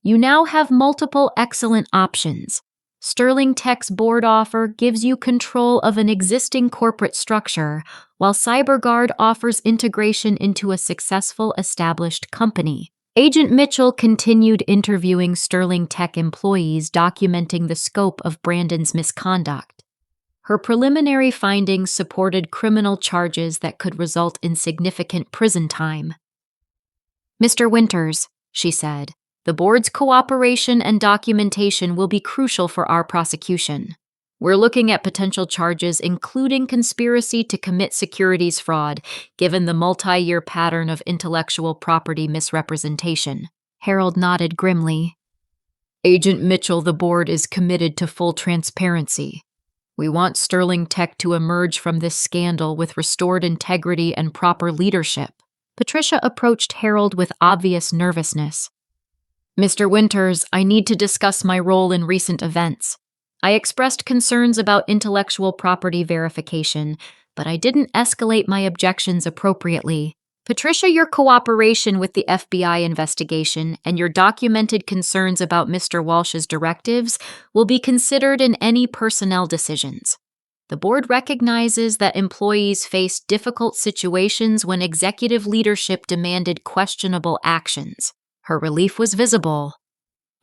you now have multiple excellent options. Sterling Tech's board offer gives you control of an existing corporate structure, while CyberGuard offers integration into a successful established company. Agent Mitchell continued interviewing Sterling Tech employees, documenting the scope of Brandon's misconduct. Her preliminary findings supported criminal charges that could result in significant prison time. Mr. Winters, she said, the board's cooperation and documentation will be crucial for our prosecution. We're looking at potential charges including conspiracy to commit securities fraud, given the multi-year pattern of intellectual property misrepresentation. Harold nodded grimly. Agent Mitchell, the board is committed to full transparency. We want Sterling Tech to emerge from this scandal with restored integrity and proper leadership. Patricia approached Harold with obvious nervousness. Mr. Winters, I need to discuss my role in recent events. I expressed concerns about intellectual property verification, but I didn't escalate my objections appropriately. Patricia, your cooperation with the FBI investigation and your documented concerns about Mr. Walsh's directives will be considered in any personnel decisions. The board recognizes that employees face difficult situations when executive leadership demanded questionable actions. Her relief was visible.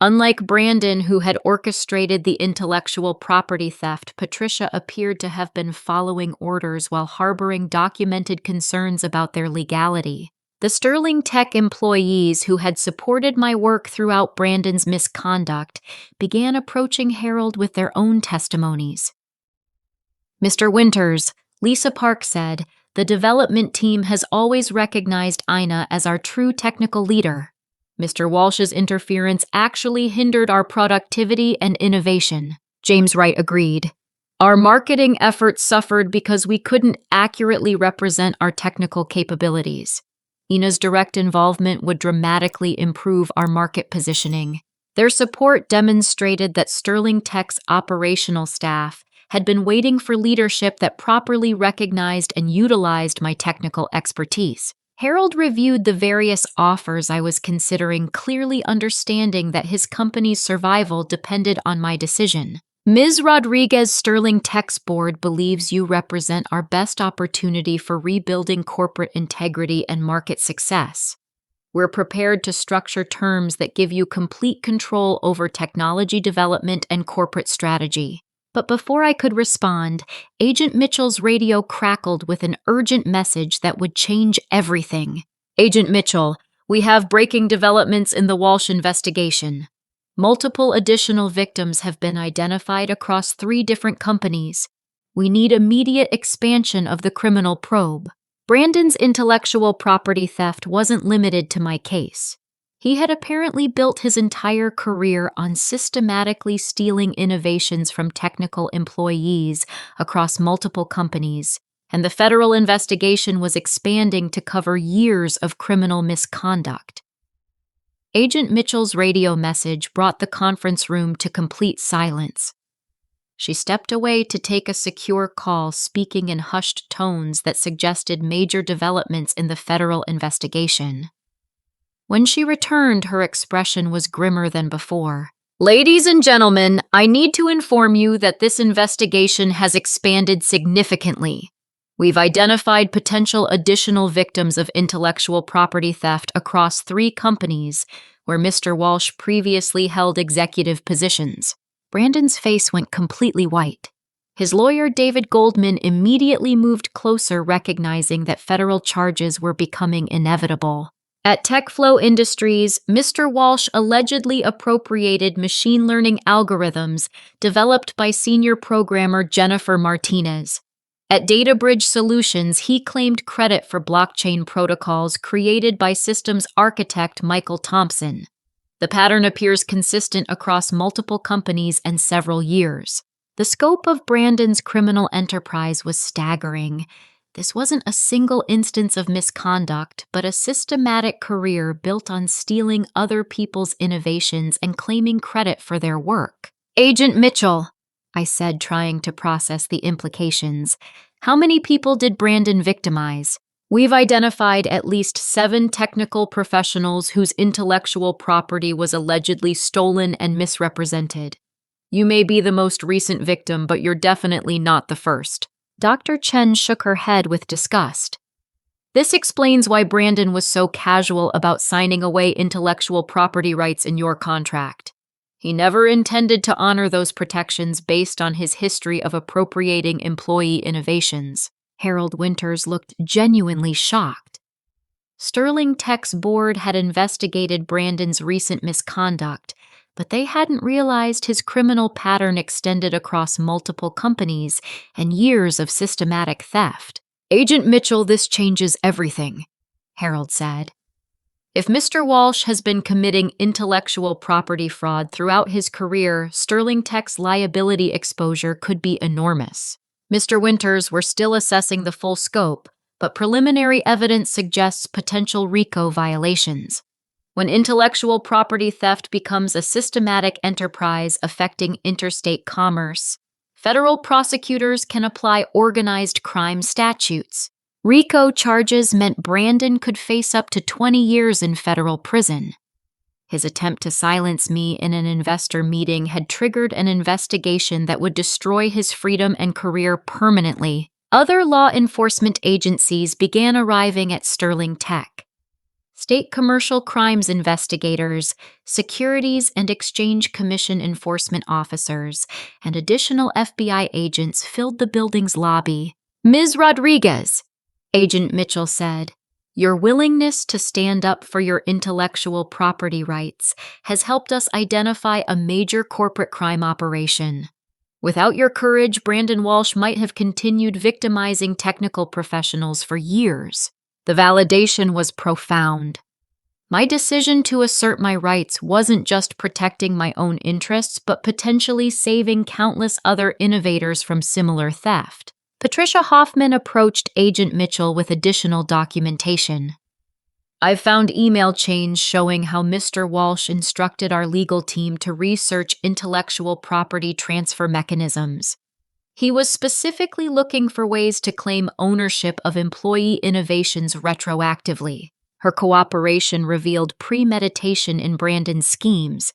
Unlike Brandon, who had orchestrated the intellectual property theft, Patricia appeared to have been following orders while harboring documented concerns about their legality. The Sterling Tech employees who had supported my work throughout Brandon's misconduct began approaching Harold with their own testimonies. Mr. Winters, Lisa Park said, the development team has always recognized Ina as our true technical leader. Mr. Walsh's interference actually hindered our productivity and innovation. James Wright agreed. Our marketing efforts suffered because we couldn't accurately represent our technical capabilities. Ina's direct involvement would dramatically improve our market positioning. Their support demonstrated that Sterling Tech's operational staff had been waiting for leadership that properly recognized and utilized my technical expertise. Harold reviewed the various offers I was considering, clearly understanding that his company's survival depended on my decision. Ms. Rodriguez, Sterling Tech's board believes you represent our best opportunity for rebuilding corporate integrity and market success. We're prepared to structure terms that give you complete control over technology development and corporate strategy. But before I could respond, Agent Mitchell's radio crackled with an urgent message that would change everything. Agent Mitchell, we have breaking developments in the Walsh investigation. Multiple additional victims have been identified across 3 different companies. We need immediate expansion of the criminal probe. Brandon's intellectual property theft wasn't limited to my case. He had apparently built his entire career on systematically stealing innovations from technical employees across multiple companies, and the federal investigation was expanding to cover years of criminal misconduct. Agent Mitchell's radio message brought the conference room to complete silence. She stepped away to take a secure call, speaking in hushed tones that suggested major developments in the federal investigation. When she returned, her expression was grimmer than before. Ladies and gentlemen, I need to inform you that this investigation has expanded significantly. We've identified potential additional victims of intellectual property theft across 3 companies where Mr. Walsh previously held executive positions. Brandon's face went completely white. His lawyer, David Goldman, immediately moved closer, recognizing that federal charges were becoming inevitable. At TechFlow Industries, Mr. Walsh allegedly appropriated machine learning algorithms developed by senior programmer Jennifer Martinez. At DataBridge Solutions, he claimed credit for blockchain protocols created by systems architect Michael Thompson. The pattern appears consistent across multiple companies and several years. The scope of Brandon's criminal enterprise was staggering. This wasn't a single instance of misconduct, but a systematic career built on stealing other people's innovations and claiming credit for their work. Agent Mitchell, I said, trying to process the implications. How many people did Brandon victimize? We've identified at least 7 technical professionals whose intellectual property was allegedly stolen and misrepresented. You may be the most recent victim, but you're definitely not the first. Dr. Chen shook her head with disgust. This explains why Brandon was so casual about signing away intellectual property rights in your contract. He never intended to honor those protections based on his history of appropriating employee innovations. Harold Winters looked genuinely shocked. Sterling Tech's board had investigated Brandon's recent misconduct, but they hadn't realized his criminal pattern extended across multiple companies and years of systematic theft. Agent Mitchell, this changes everything, Harold said. If Mr. Walsh has been committing intellectual property fraud throughout his career, Sterling Tech's liability exposure could be enormous. Mr. Winters, we're still assessing the full scope, but preliminary evidence suggests potential RICO violations. When intellectual property theft becomes a systematic enterprise affecting interstate commerce, federal prosecutors can apply organized crime statutes. RICO charges meant Brandon could face up to 20 years in federal prison. His attempt to silence me in an investor meeting had triggered an investigation that would destroy his freedom and career permanently. Other law enforcement agencies began arriving at Sterling Tech. State commercial crimes investigators, Securities and Exchange Commission enforcement officers, and additional FBI agents filled the building's lobby. Ms. Rodriguez, Agent Mitchell said, your willingness to stand up for your intellectual property rights has helped us identify a major corporate crime operation. Without your courage, Brandon Walsh might have continued victimizing technical professionals for years. The validation was profound. My decision to assert my rights wasn't just protecting my own interests, but potentially saving countless other innovators from similar theft. Patricia Hoffman approached Agent Mitchell with additional documentation. I've found email chains showing how Mr. Walsh instructed our legal team to research intellectual property transfer mechanisms. He was specifically looking for ways to claim ownership of employee innovations retroactively. Her cooperation revealed premeditation in Brandon's schemes.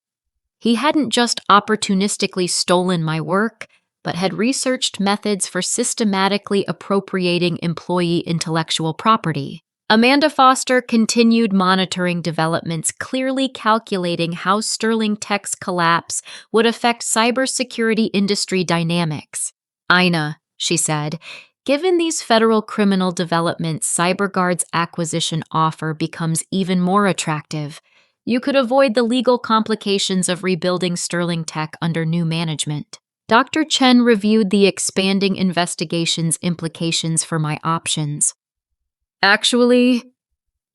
He hadn't just opportunistically stolen my work, but had researched methods for systematically appropriating employee intellectual property. Amanda Foster continued monitoring developments, clearly calculating how Sterling Tech's collapse would affect cybersecurity industry dynamics. Ina, she said, given these federal criminal developments, CyberGuard's acquisition offer becomes even more attractive. You could avoid the legal complications of rebuilding Sterling Tech under new management. Dr. Chen reviewed the expanding investigation's implications for my options. Actually,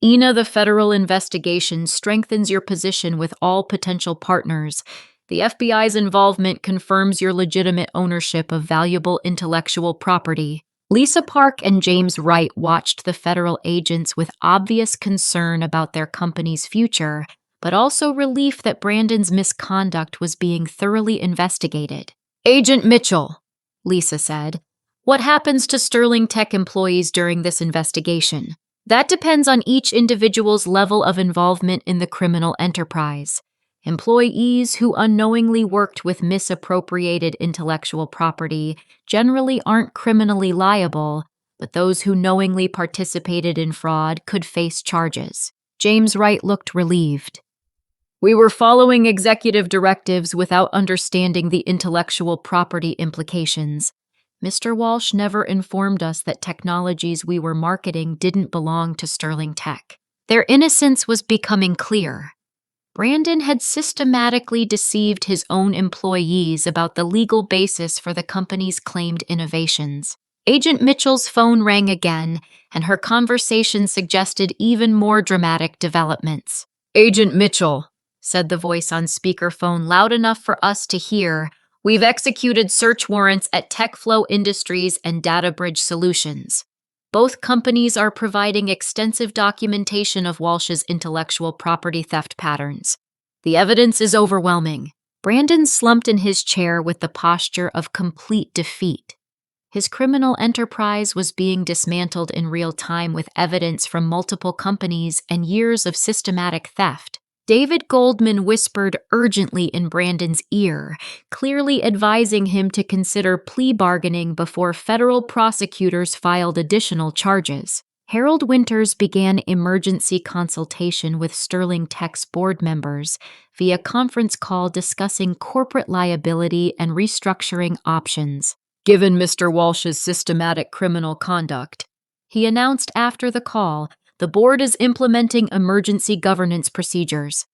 Ina, the federal investigation strengthens your position with all potential partners. The FBI's involvement confirms your legitimate ownership of valuable intellectual property. Lisa Park and James Wright watched the federal agents with obvious concern about their company's future, but also relief that Brandon's misconduct was being thoroughly investigated. Agent Mitchell, Lisa said, what happens to Sterling Tech employees during this investigation? That depends on each individual's level of involvement in the criminal enterprise. Employees who unknowingly worked with misappropriated intellectual property generally aren't criminally liable, but those who knowingly participated in fraud could face charges. James Wright looked relieved. We were following executive directives without understanding the intellectual property implications. Mr. Walsh never informed us that technologies we were marketing didn't belong to Sterling Tech. Their innocence was becoming clear. Brandon had systematically deceived his own employees about the legal basis for the company's claimed innovations. Agent Mitchell's phone rang again, and her conversation suggested even more dramatic developments. Agent Mitchell, said the voice on speakerphone loud enough for us to hear, we've executed search warrants at TechFlow Industries and DataBridge Solutions. Both companies are providing extensive documentation of Walsh's intellectual property theft patterns. The evidence is overwhelming. Brandon slumped in his chair with the posture of complete defeat. His criminal enterprise was being dismantled in real time with evidence from multiple companies and years of systematic theft. David Goldman whispered urgently in Brandon's ear, clearly advising him to consider plea bargaining before federal prosecutors filed additional charges. Harold Winters began emergency consultation with Sterling Tech's board members via conference call discussing corporate liability and restructuring options. Given Mr. Walsh's systematic criminal conduct, he announced after the call, the board is implementing emergency governance procedures.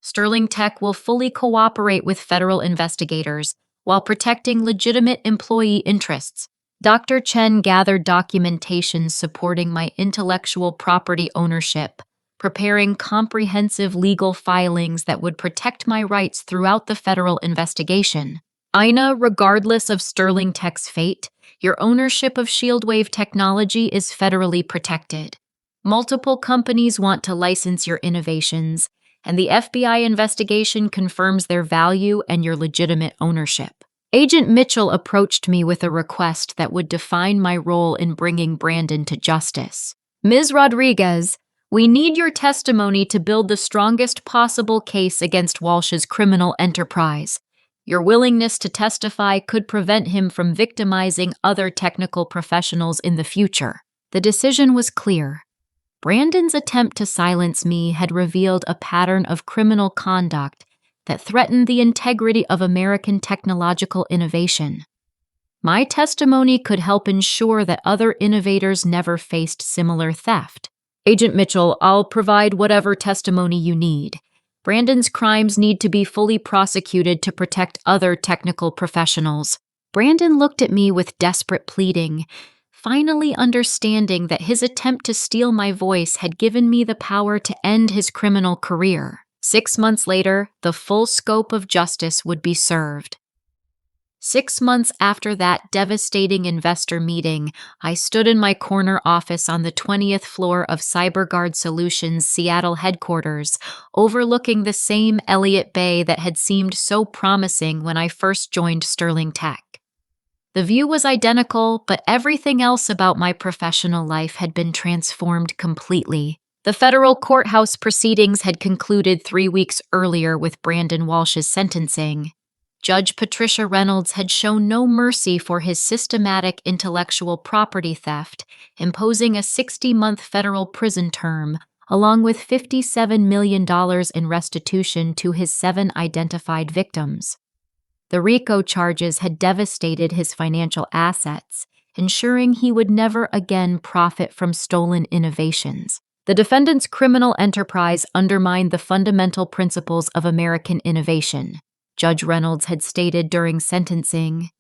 Sterling Tech will fully cooperate with federal investigators while protecting legitimate employee interests. Dr. Chen gathered documentation supporting my intellectual property ownership, preparing comprehensive legal filings that would protect my rights throughout the federal investigation. Ina, regardless of Sterling Tech's fate, your ownership of Shieldwave technology is federally protected. Multiple companies want to license your innovations, and the FBI investigation confirms their value and your legitimate ownership. Agent Mitchell approached me with a request that would define my role in bringing Brandon to justice. Ms. Rodriguez, we need your testimony to build the strongest possible case against Walsh's criminal enterprise. Your willingness to testify could prevent him from victimizing other technical professionals in the future. The decision was clear. Brandon's attempt to silence me had revealed a pattern of criminal conduct that threatened the integrity of American technological innovation. My testimony could help ensure that other innovators never faced similar theft. Agent Mitchell, I'll provide whatever testimony you need. Brandon's crimes need to be fully prosecuted to protect other technical professionals. Brandon looked at me with desperate pleading, finally understanding that his attempt to steal my voice had given me the power to end his criminal career. 6 months later, the full scope of justice would be served. 6 months after that devastating investor meeting, I stood in my corner office on the 20th floor of CyberGuard Solutions' Seattle headquarters, overlooking the same Elliott Bay that had seemed so promising when I first joined Sterling Tech. The view was identical, but everything else about my professional life had been transformed completely. The federal courthouse proceedings had concluded 3 weeks earlier with Brandon Walsh's sentencing. Judge Patricia Reynolds had shown no mercy for his systematic intellectual property theft, imposing a 60-month federal prison term, along with $57 million in restitution to his 7 identified victims. The RICO charges had devastated his financial assets, ensuring he would never again profit from stolen innovations. The defendant's criminal enterprise undermined the fundamental principles of American innovation. Judge Reynolds had stated during sentencing,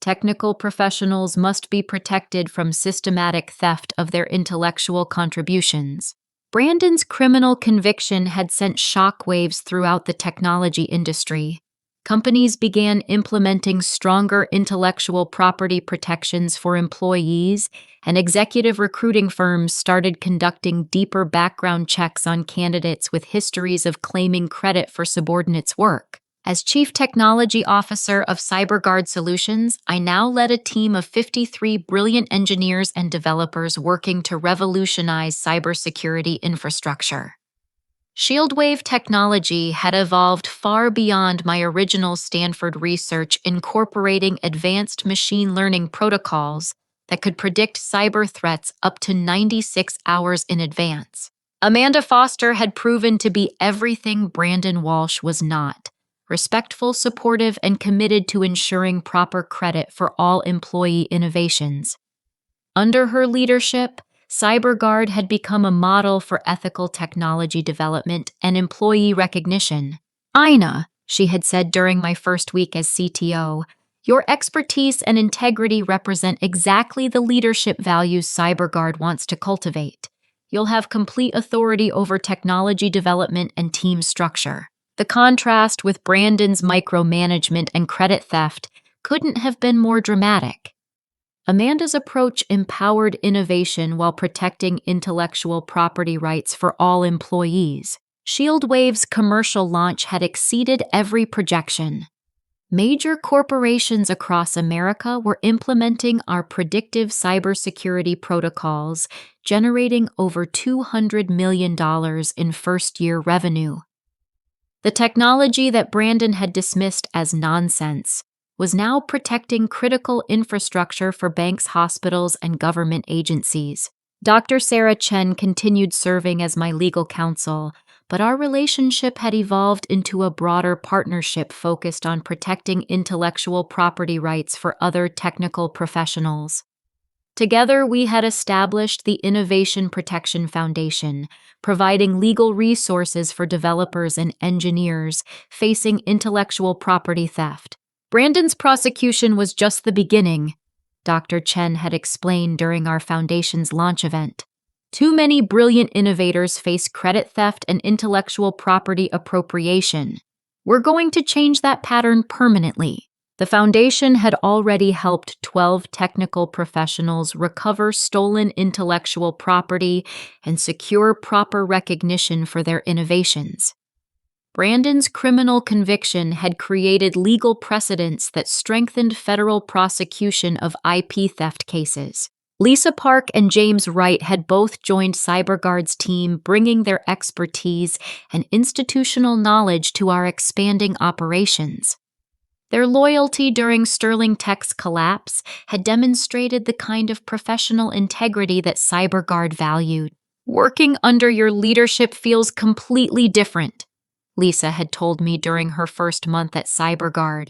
"Technical professionals must be protected from systematic theft of their intellectual contributions." Brandon's criminal conviction had sent shockwaves throughout the technology industry. Companies began implementing stronger intellectual property protections for employees, and executive recruiting firms started conducting deeper background checks on candidates with histories of claiming credit for subordinates' work. As Chief Technology Officer of CyberGuard Solutions, I now led a team of 53 brilliant engineers and developers working to revolutionize cybersecurity infrastructure. Shieldwave technology had evolved far beyond my original Stanford research, incorporating advanced machine learning protocols that could predict cyber threats up to 96 hours in advance. Amanda Foster had proven to be everything Brandon Walsh was not: respectful, supportive, and committed to ensuring proper credit for all employee innovations. Under her leadership, CyberGuard had become a model for ethical technology development and employee recognition. "Ina," she had said during my first week as CTO, "your expertise and integrity represent exactly the leadership values CyberGuard wants to cultivate. You'll have complete authority over technology development and team structure." The contrast with Brandon's micromanagement and credit theft couldn't have been more dramatic. Amanda's approach empowered innovation while protecting intellectual property rights for all employees. Shieldwave's commercial launch had exceeded every projection. Major corporations across America were implementing our predictive cybersecurity protocols, generating over $200 million in first-year revenue. The technology that Brandon had dismissed as nonsense was now protecting critical infrastructure for banks, hospitals, and government agencies. Dr. Sarah Chen continued serving as my legal counsel, but our relationship had evolved into a broader partnership focused on protecting intellectual property rights for other technical professionals. Together, we had established the Innovation Protection Foundation, providing legal resources for developers and engineers facing intellectual property theft. Brandon's prosecution was just the beginning, Dr. Chen had explained during our foundation's launch event. Too many brilliant innovators face credit theft and intellectual property appropriation. We're going to change that pattern permanently. The foundation had already helped 12 technical professionals recover stolen intellectual property and secure proper recognition for their innovations. Brandon's criminal conviction had created legal precedents that strengthened federal prosecution of IP theft cases. Lisa Park and James Wright had both joined CyberGuard's team, bringing their expertise and institutional knowledge to our expanding operations. Their loyalty during Sterling Tech's collapse had demonstrated the kind of professional integrity that CyberGuard valued. "Working under your leadership feels completely different," Lisa had told me during her first month at CyberGuard.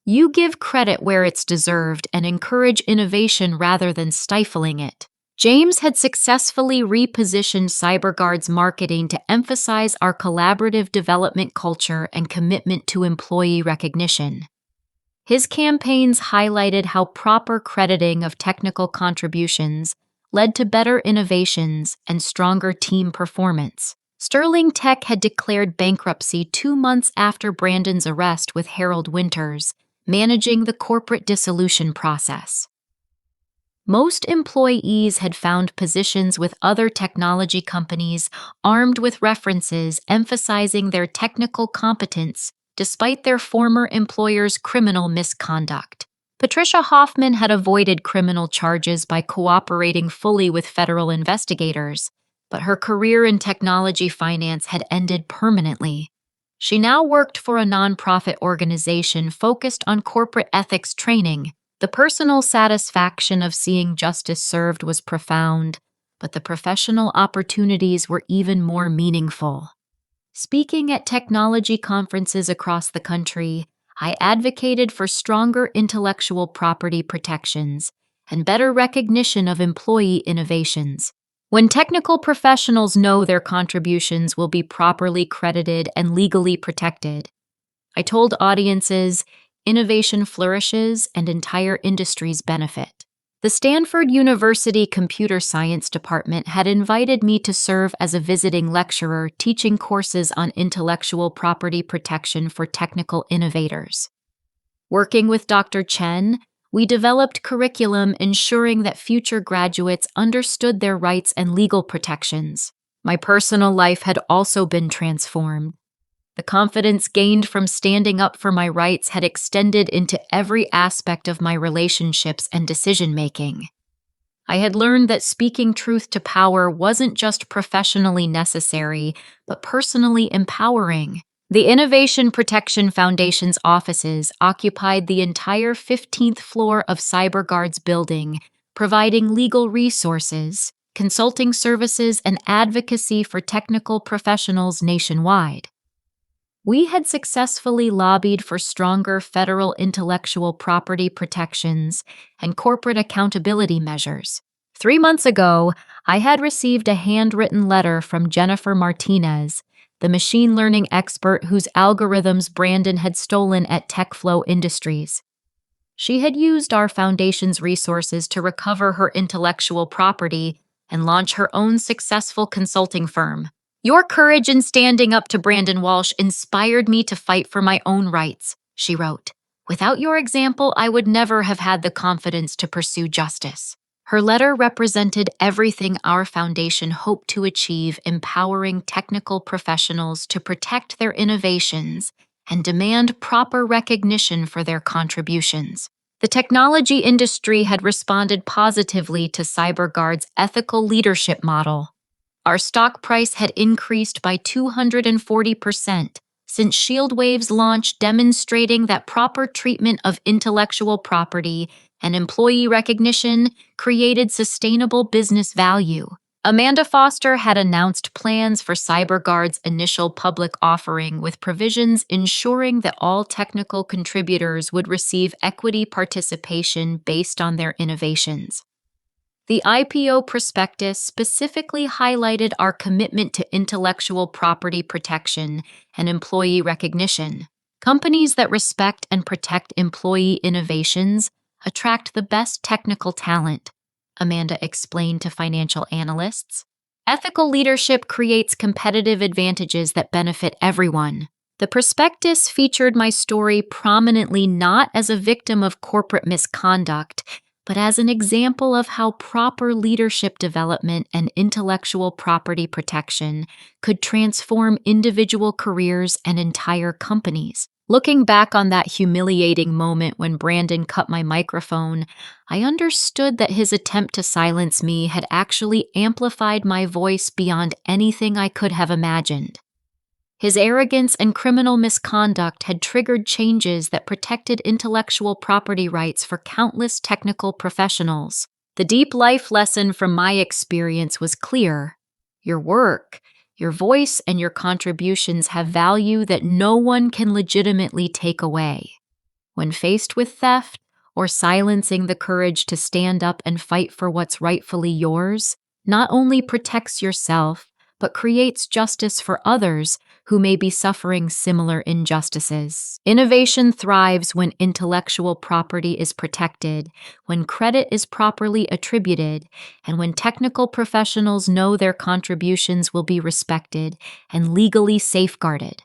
"You give credit where it's deserved and encourage innovation rather than stifling it." James had successfully repositioned CyberGuard's marketing to emphasize our collaborative development culture and commitment to employee recognition. His campaigns highlighted how proper crediting of technical contributions led to better innovations and stronger team performance. Sterling Tech had declared bankruptcy 2 months after Brandon's arrest with Harold Winters, managing the corporate dissolution process. Most employees had found positions with other technology companies armed with references emphasizing their technical competence despite their former employer's criminal misconduct. Patricia Hoffman had avoided criminal charges by cooperating fully with federal investigators, but her career in technology finance had ended permanently. She now worked for a nonprofit organization focused on corporate ethics training. The personal satisfaction of seeing justice served was profound, but the professional opportunities were even more meaningful. Speaking at technology conferences across the country, I advocated for stronger intellectual property protections and better recognition of employee innovations. When technical professionals know their contributions will be properly credited and legally protected, I told audiences, innovation flourishes and entire industries benefit. The Stanford University Computer Science Department had invited me to serve as a visiting lecturer teaching courses on intellectual property protection for technical innovators. Working with Dr. Chen, we developed curriculum ensuring that future graduates understood their rights and legal protections. My personal life had also been transformed. The confidence gained from standing up for my rights had extended into every aspect of my relationships and decision-making. I had learned that speaking truth to power wasn't just professionally necessary, but personally empowering. The Innovation Protection Foundation's offices occupied the entire 15th floor of CyberGuard's building, providing legal resources, consulting services, and advocacy for technical professionals nationwide. We had successfully lobbied for stronger federal intellectual property protections and corporate accountability measures. 3 months ago, I had received a handwritten letter from Jennifer Martinez, the machine learning expert whose algorithms Brandon had stolen at TechFlow Industries. She had used our foundation's resources to recover her intellectual property and launch her own successful consulting firm. Your courage in standing up to Brandon Walsh inspired me to fight for my own rights, she wrote. Without your example, I would never have had the confidence to pursue justice. Her letter represented everything our foundation hoped to achieve, empowering technical professionals to protect their innovations and demand proper recognition for their contributions. The technology industry had responded positively to CyberGuard's ethical leadership model. Our stock price had increased by 240% since ShieldWave's launch, demonstrating that proper treatment of intellectual property and employee recognition created sustainable business value. Amanda Foster had announced plans for CyberGuard's initial public offering, with provisions ensuring that all technical contributors would receive equity participation based on their innovations. The IPO prospectus specifically highlighted our commitment to intellectual property protection and employee recognition. Companies that respect and protect employee innovations attract the best technical talent, Amanda explained to financial analysts. Ethical leadership creates competitive advantages that benefit everyone. The prospectus featured my story prominently, not as a victim of corporate misconduct, but as an example of how proper leadership development and intellectual property protection could transform individual careers and entire companies. Looking back on that humiliating moment when Brandon cut my microphone, I understood that his attempt to silence me had actually amplified my voice beyond anything I could have imagined. His arrogance and criminal misconduct had triggered changes that protected intellectual property rights for countless technical professionals. The deep life lesson from my experience was clear. Your work, your voice, and your contributions have value that no one can legitimately take away. When faced with theft or silencing, the courage to stand up and fight for what's rightfully yours not only protects yourself, but creates justice for others who may be suffering similar injustices. Innovation thrives when intellectual property is protected, when credit is properly attributed, and when technical professionals know their contributions will be respected and legally safeguarded.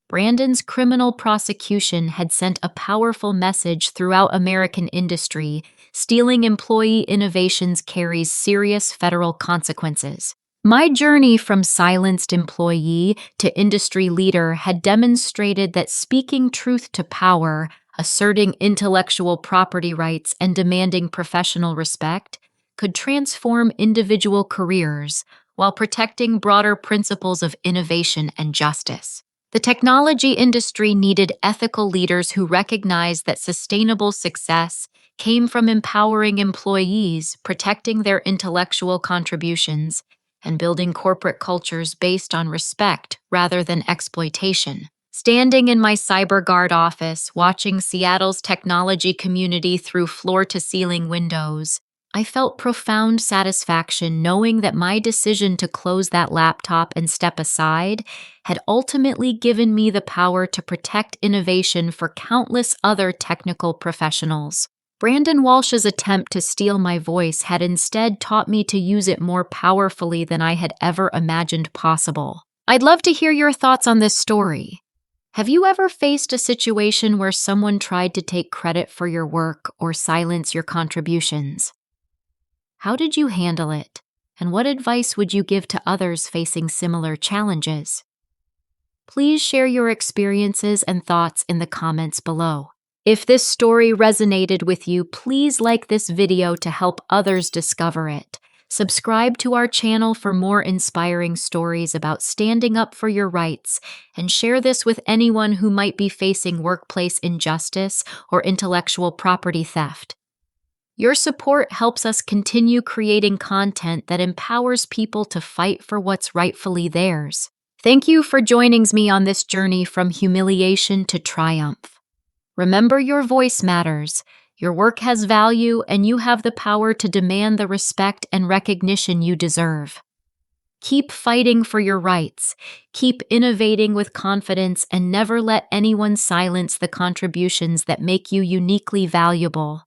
Brandon's criminal prosecution had sent a powerful message throughout American industry. Stealing employee innovations carries serious federal consequences. My journey from silenced employee to industry leader had demonstrated that speaking truth to power, asserting intellectual property rights, and demanding professional respect could transform individual careers while protecting broader principles of innovation and justice. The technology industry needed ethical leaders who recognized that sustainable success came from empowering employees, protecting their intellectual contributions, and building corporate cultures based on respect rather than exploitation. Standing in my CyberGuard office, watching Seattle's technology community through floor-to-ceiling windows, I felt profound satisfaction knowing that my decision to close that laptop and step aside had ultimately given me the power to protect innovation for countless other technical professionals. Brandon Walsh's attempt to steal my voice had instead taught me to use it more powerfully than I had ever imagined possible. I'd love to hear your thoughts on this story. Have you ever faced a situation where someone tried to take credit for your work or silence your contributions? How did you handle it, and what advice would you give to others facing similar challenges? Please share your experiences and thoughts in the comments below. If this story resonated with you, please like this video to help others discover it. Subscribe to our channel for more inspiring stories about standing up for your rights, and share this with anyone who might be facing workplace injustice or intellectual property theft. Your support helps us continue creating content that empowers people to fight for what's rightfully theirs. Thank you for joining me on this journey from humiliation to triumph. Remember, your voice matters, your work has value, and you have the power to demand the respect and recognition you deserve. Keep fighting for your rights, keep innovating with confidence, and never let anyone silence the contributions that make you uniquely valuable.